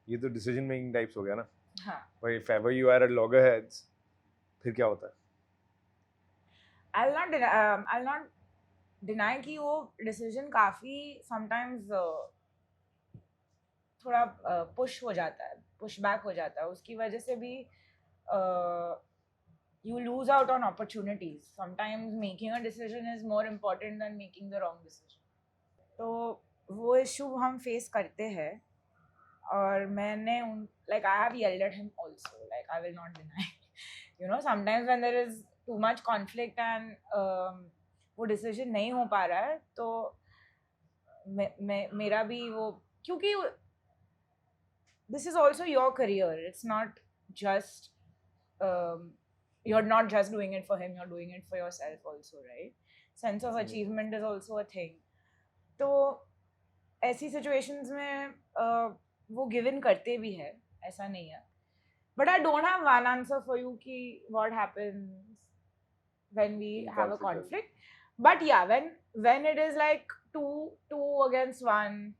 ये तो decision making types हो गया ना. हाँ. But if ever you are at loggerheads, फिर क्या होता है? I'll not deny कि वो decision काफी sometimes थोड़ा push हो जाता है, push back हो जाता है. उसकी वजह से भी you lose out on opportunities. Sometimes making a decision is more important than making the wrong decision. तो वो इशू हम फेस करते हैं और मैंने like I have yelled at him also, like I will not deny. You know, sometimes when there is too much conflict and वो decision नहीं हो पा रहा है तो मेरा भी वो क्योंकि this is also your career. It's not just um, you're not just doing it for him, you're doing it for yourself also, right? Sense of achievement is also a thing. तो ऐसी situations में वो give in करते भी है, ऐसा नहीं है. But I don't have one answer for you कि what happens when we have a conflict. But yeah, when it is like two against one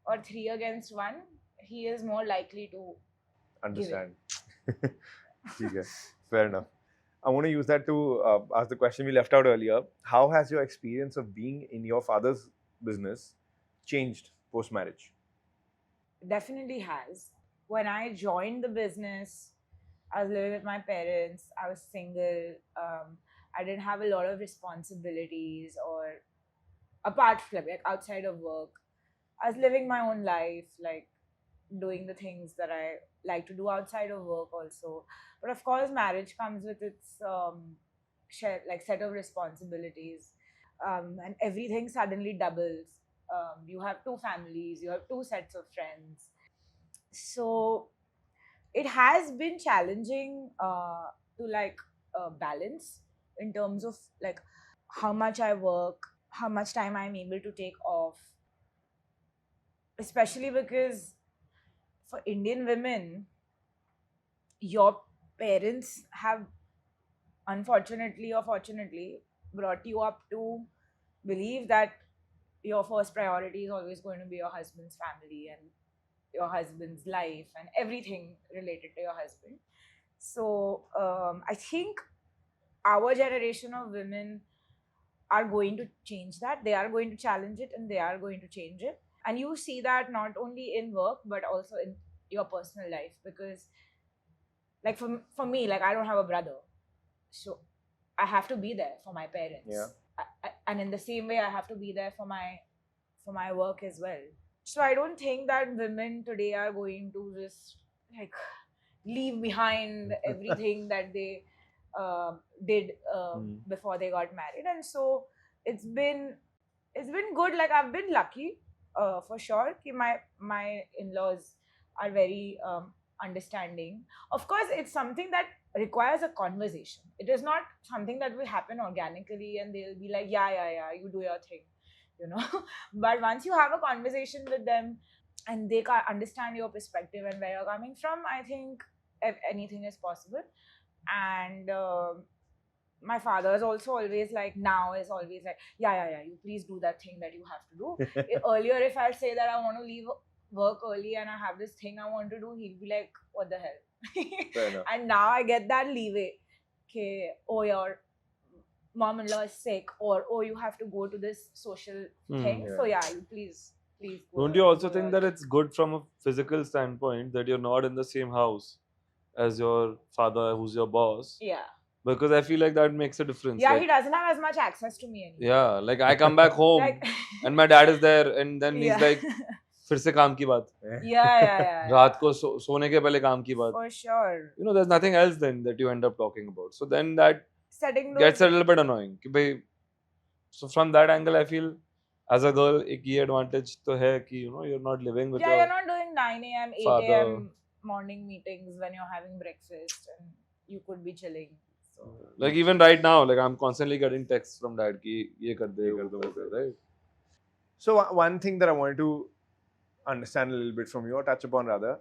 or 3 against 1, he is more likely to Understand. Okay, fair enough. I want to use that to ask the question we left out earlier. How has your experience of being in your father's business changed post marriage? definitely has. When I joined the business, I was living with my parents, I was single, I didn't have a lot of responsibilities or apart from like outside of work. I was living my own life, like doing the things that I like to do outside of work also. But of course, marriage comes with its set of responsibilities, and everything suddenly doubles. You have 2 families, you have 2 sets of friends. So it has been challenging to balance in terms of like how much I work, how much time I'm able to take off, especially because for Indian women, your parents have unfortunately or fortunately brought you up to believe that your first priority is always going to be your husband's family and your husband's life and everything related to your husband. So I think our generation of women are going to change that. They are going to challenge it and they are going to change it. And you see that not only in work but also in your personal life, because like for me, like I don't have a brother, so I have to be there for my parents. Yeah. And in the same way, I have to be there for my work as well. So I don't think that women today are going to just like leave behind everything that they did before they got married. And so it's been good. Like I've been lucky for sure. Ki my in-laws are very understanding. Of course, it's something that requires a conversation. It is not something that will happen organically and they'll be like, yeah, you do your thing, you know. But once you have a conversation with them and they can understand your perspective and where you're coming from, I think anything is possible. And my father is also always like, yeah, you please do that thing that you have to do. Earlier, if I'll say that I want to leave work early and I have this thing I want to do, he'll be like, what the hell? Fair enough. And now I get that leeway. Okay, oh, your mom-in-law is sick, or oh, you have to go to this social thing. yeah. So yeah, you please go. Don't you also go think your- that it's good from a physical standpoint that you're not in the same house as your father, who's your boss? Yeah. Because I feel like that makes a difference. Yeah, like, he doesn't have as much access to me anymore. yeah, like I come back home Like, and my dad is there, and then yeah. he's like, फिर से काम की बात. yeah. रात को सोने के पहले काम की बात. For sure. You know, there's nothing else then that you end up talking about. So then that Setting those gets a little bit annoying. कि भाई, so from that angle, I feel as a girl, एक ये advantage तो है कि you know you're not living with yeah, your you're not doing 9 a.m., 8 father. a.m. morning meetings when you're having breakfast and you could be chilling. So like even right now, like I'm constantly getting texts from dad कि ये कर दे, वो कर दे, right? So one thing that I wanted to understand a little bit from you, or touch upon rather,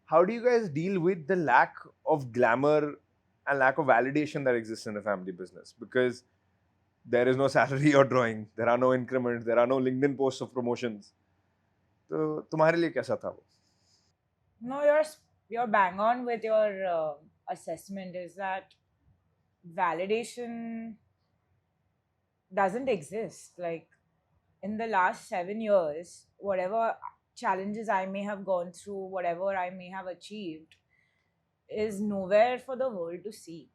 how do you guys deal with the lack of glamour and lack of validation that exists in a family business? Because there is no salary you're drawing, there are no increments, there are no LinkedIn posts of promotions. तो तुम्हारे लिए कैसा था वो? no, you're bang on with your assessment. Is that validation doesn't exist. Like in the last 7 years, whatever challenges I may have gone through, whatever I may have achieved, is nowhere for the world to see.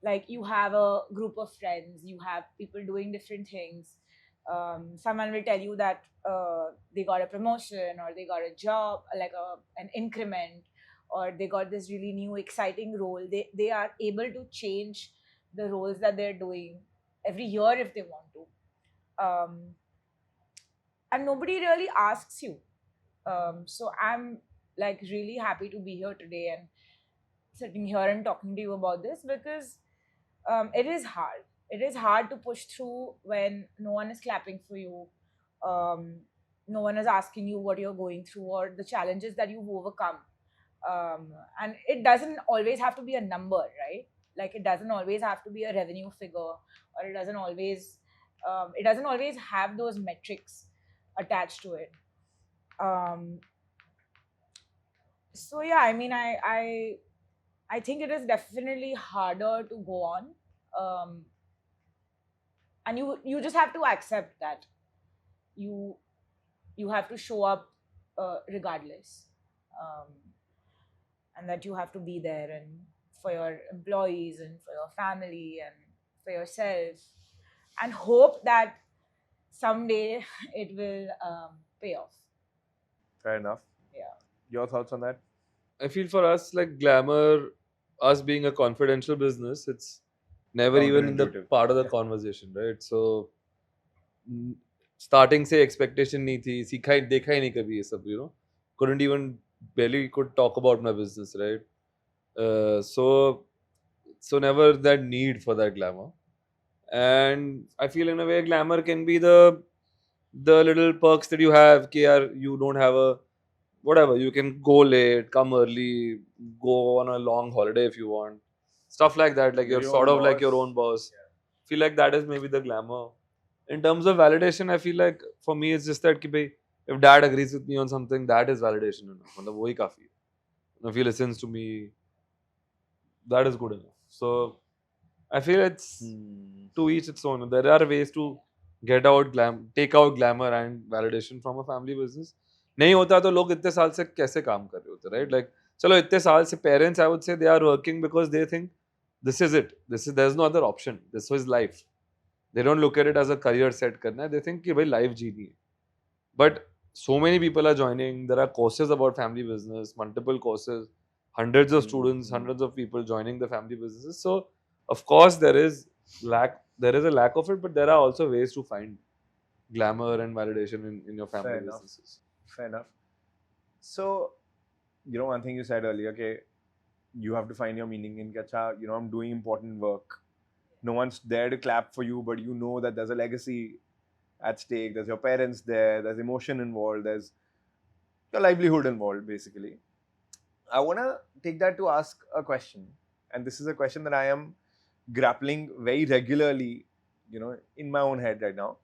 Like you have a group of friends, you have people doing different things. Someone will tell you that they got a promotion or they got a job, like an increment, or they got this really new exciting role. They are able to change the roles that they're doing every year if they want to. and nobody really asks you. So I'm like really happy to be here today and sitting here and talking to you about this, because it is hard. It is hard to push through when no one is clapping for you. Um, no one is asking you what you're going through or the challenges that you've overcome. And it doesn't always have to be a number, right? Like it doesn't always have to be a revenue figure, or it doesn't always have those metrics attached to it. Um, so yeah, I mean, I think it is definitely harder to go on, um, and you just have to accept that you you have to show up regardless, um, and that you have to be there and for your employees and for your family and for yourself, and hope that someday it will pay off. Fair enough. Yeah. Your thoughts on that? I feel for us, like Glamour, us being a confidential business, it's never even in the Counterintuitive. part of the conversation, right? So mm, starting से expectation नहीं थी, सीखा ही देखा ही नहीं कभी ये सब, you know, couldn't even barely could talk about my business, right? So never that need for that glamour, and I feel in a way glamour can be the little perks that you have. कि यार you don't have a whatever, you can go late, come early, go on a long holiday if you want, stuff like that. Like You're you're your sort own of like your boss. own boss. Feel like that is maybe the glamour. In terms of validation, I feel like for me it's just that कि भाई, if dad agrees with me on something, that is validation enough. मतलब वही काफी है. If he listens to me, that is good enough. So I feel it's to each its own. There are ways to take out glamour and validation from a family business. नहीं होता तो लोग इतने साल से कैसे काम कर रहे होते, right? Like चलो इतने साल से parents, I would say, they are working because they think this is it. There's no other option. This is life. They don't look at it as a career set करना है. They think कि भाई life जीनी है. But so many people are joining. There are courses about family business, multiple courses, hundreds of students, hundreds of people joining the family businesses. So of course there is a lack of it, but there are also ways to find glamour and validation in your family Fair enough. businesses. Fair enough. So, one thing you said earlier, okay, you have to find your meaning in kacha, I'm doing important work. No one's there to clap for you, but you know that there's a legacy at stake. There's your parents there. There's emotion involved. There's your livelihood involved, basically. I want to take that to ask a question. And this is a question that I am grappling very regularly, in my own head right now.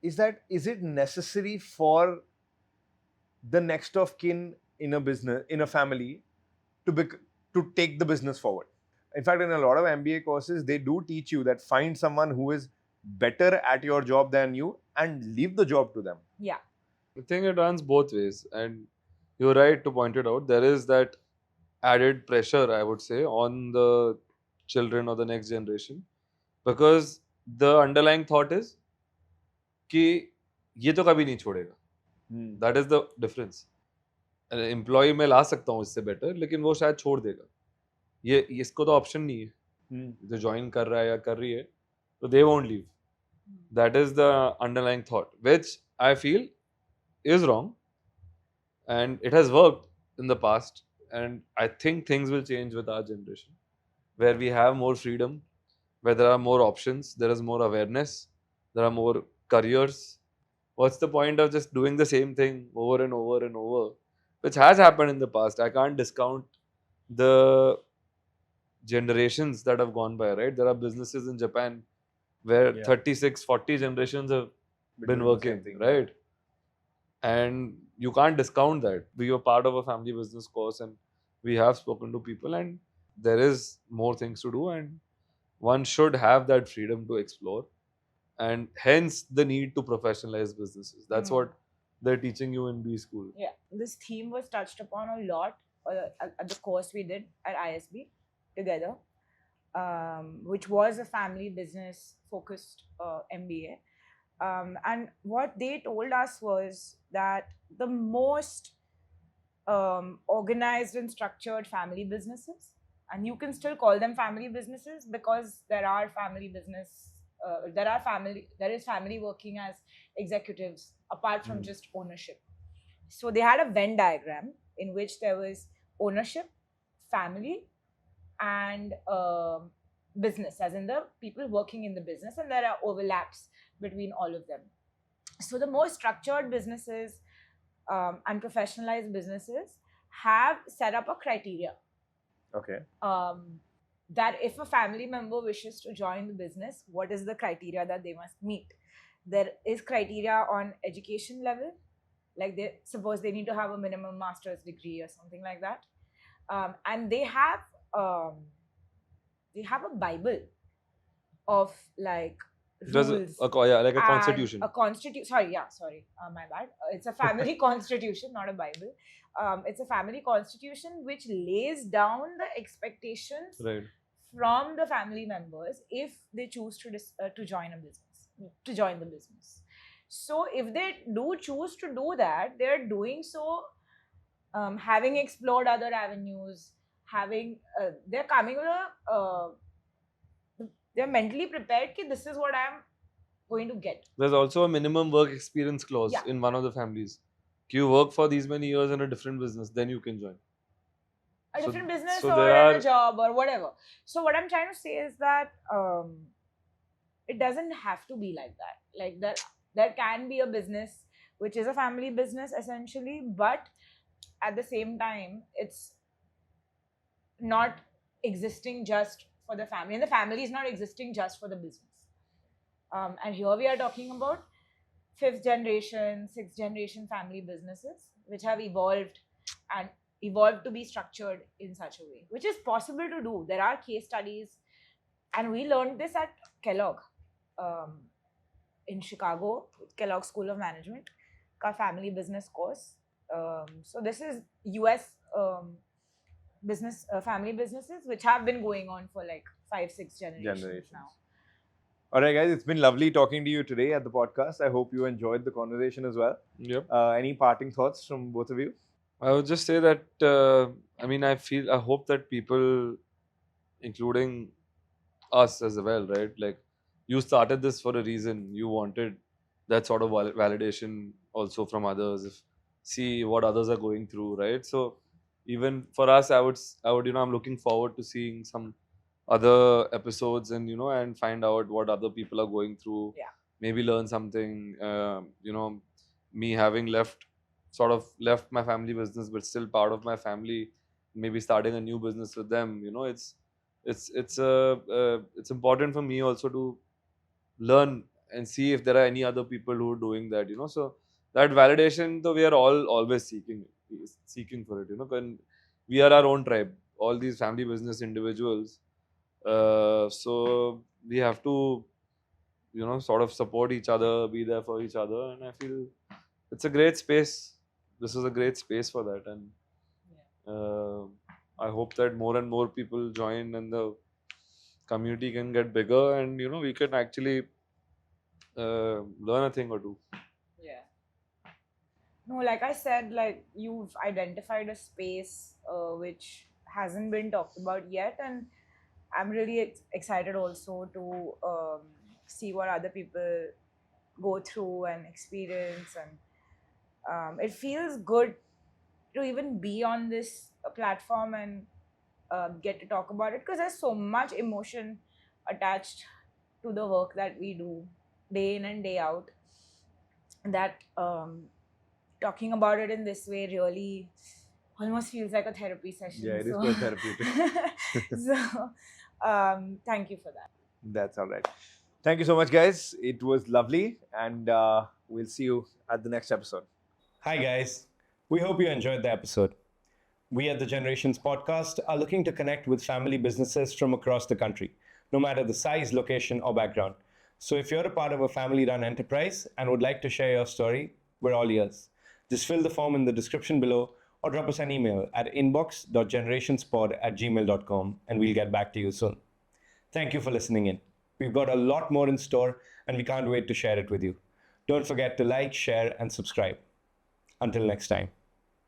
Is it necessary for the next of kin in a business, in a family, to take the business forward? In fact, in a lot of MBA courses, they do teach you that find someone who is better at your job than you and leave the job to them. Yeah. I think it runs both ways, and you're right to point it out. There is that added pressure, I would say, on the children or the next generation, because the underlying thought is कि ये तो कभी नहीं छोड़ेगा. That is the difference. Employ मैं ला सकता हूँ इससे बेटर, लेकिन वो शायद छोड़ देगा. ये इसको तो ऑप्शन नहीं है. जो ज्वाइन कर रहा है या कर रही है, तो they won't leave. That is the underlying thought, which I feel is wrong, and it has worked in the past, and I think things will change with our generation, where we have more freedom, where there are more options, there is more awareness, there are more careers. What's the point of just doing the same thing over and over and over, which has happened in the past? I can't discount the generations that have gone by, right? There are businesses in Japan where 36, 40 generations have been working, right? And you can't discount that. We were part of a family business course, and we have spoken to people, and there is more things to do, and one should have that freedom to explore, and hence the need to professionalize businesses. That's what they're teaching you in B school. Yeah, this theme was touched upon a lot at the course we did at ISB together, which was a family business focused MBA. And what they told us was that the most organized and structured family businesses, and you can still call them family businesses because there are family business there is family working as executives apart from Mm. just ownership. So they had a Venn diagram in which there was ownership, family, and business, as in the people working in the business, and there are overlaps between all of them. So the more structured businesses and professionalized businesses have set up a criteria Okay. that if a family member wishes to join the business, what is the criteria that they must meet? There is criteria on education level, like they suppose they need to have a minimum master's degree or something like that, and they have a Bible of like There's rules. like a And constitution. a constitution. Sorry, my bad. It's a family constitution, not a Bible. It's a family constitution which lays down the expectations Right. from the family members if they choose to join a business, to join the business. So if they do choose to do that, they're doing so having explored other avenues, they're coming with they're mentally prepared that this is what I'm going to get. There's also a minimum work experience clause Yeah. in one of the families. You work for these many years in a different business, then you can join. A So- different business so or there in are- a job or whatever. So what I'm trying to say is that it doesn't have to be like that. Like there can be a business which is a family business essentially, but at the same time it's not existing just for the family, and the family is not existing just for the business. And here we are talking about 5th generation, 6th generation family businesses which have evolved to be structured in such a way, which is possible to do. There are case studies, and we learned this at Kellogg in Chicago, Kellogg School of Management, ka family business course. So this is US business family businesses which have been going on for like 5-6 generations now. All right, guys, it's been lovely talking to you today at the podcast. I hope you enjoyed the conversation as well. Yep. Any parting thoughts from both of you? I would just say that I hope that people, including us as well, right? Like, you started this for a reason. You wanted that sort of validation also from others. See what others are going through, right? So even for us, I would, I'm looking forward to seeing some other episodes and and find out what other people are going through. Yeah. Maybe learn something. Me having left my family business, but still part of my family. Maybe starting a new business with them. It's important for me also to learn and see if there are any other people who are doing that. So that validation, though, we are all always seeking for it. When we are our own tribe, all these family business individuals. So we have to sort of support each other, be there for each other, and I feel it's a great space. This is a great space for that, and I hope that more and more people join and the community can get bigger, and we can actually learn a thing or two. Yeah. No, like I said, like you've identified a space which hasn't been talked about yet, and I'm really excited also to see what other people go through and experience, and it feels good to even be on this platform and get to talk about it, because there's so much emotion attached to the work that we do day in and day out, that talking about it in this way really almost feels like a therapy session. Yeah, it is so, quite therapeutic. So thank you for that. That's all right. Thank you so much, guys. It was lovely, and we'll see you at the next episode. Hi, guys. We hope you enjoyed the episode. We at the Generations Podcast are looking to connect with family businesses from across the country, no matter the size, location, or background. So if you're a part of a family-run enterprise and would like to share your story, we're all ears. Just fill the form in the description below or drop us an email at inbox.generationspod@gmail.com and we'll get back to you soon. Thank you for listening in. We've got a lot more in store and we can't wait to share it with you. Don't forget to like, share, and subscribe. Until next time.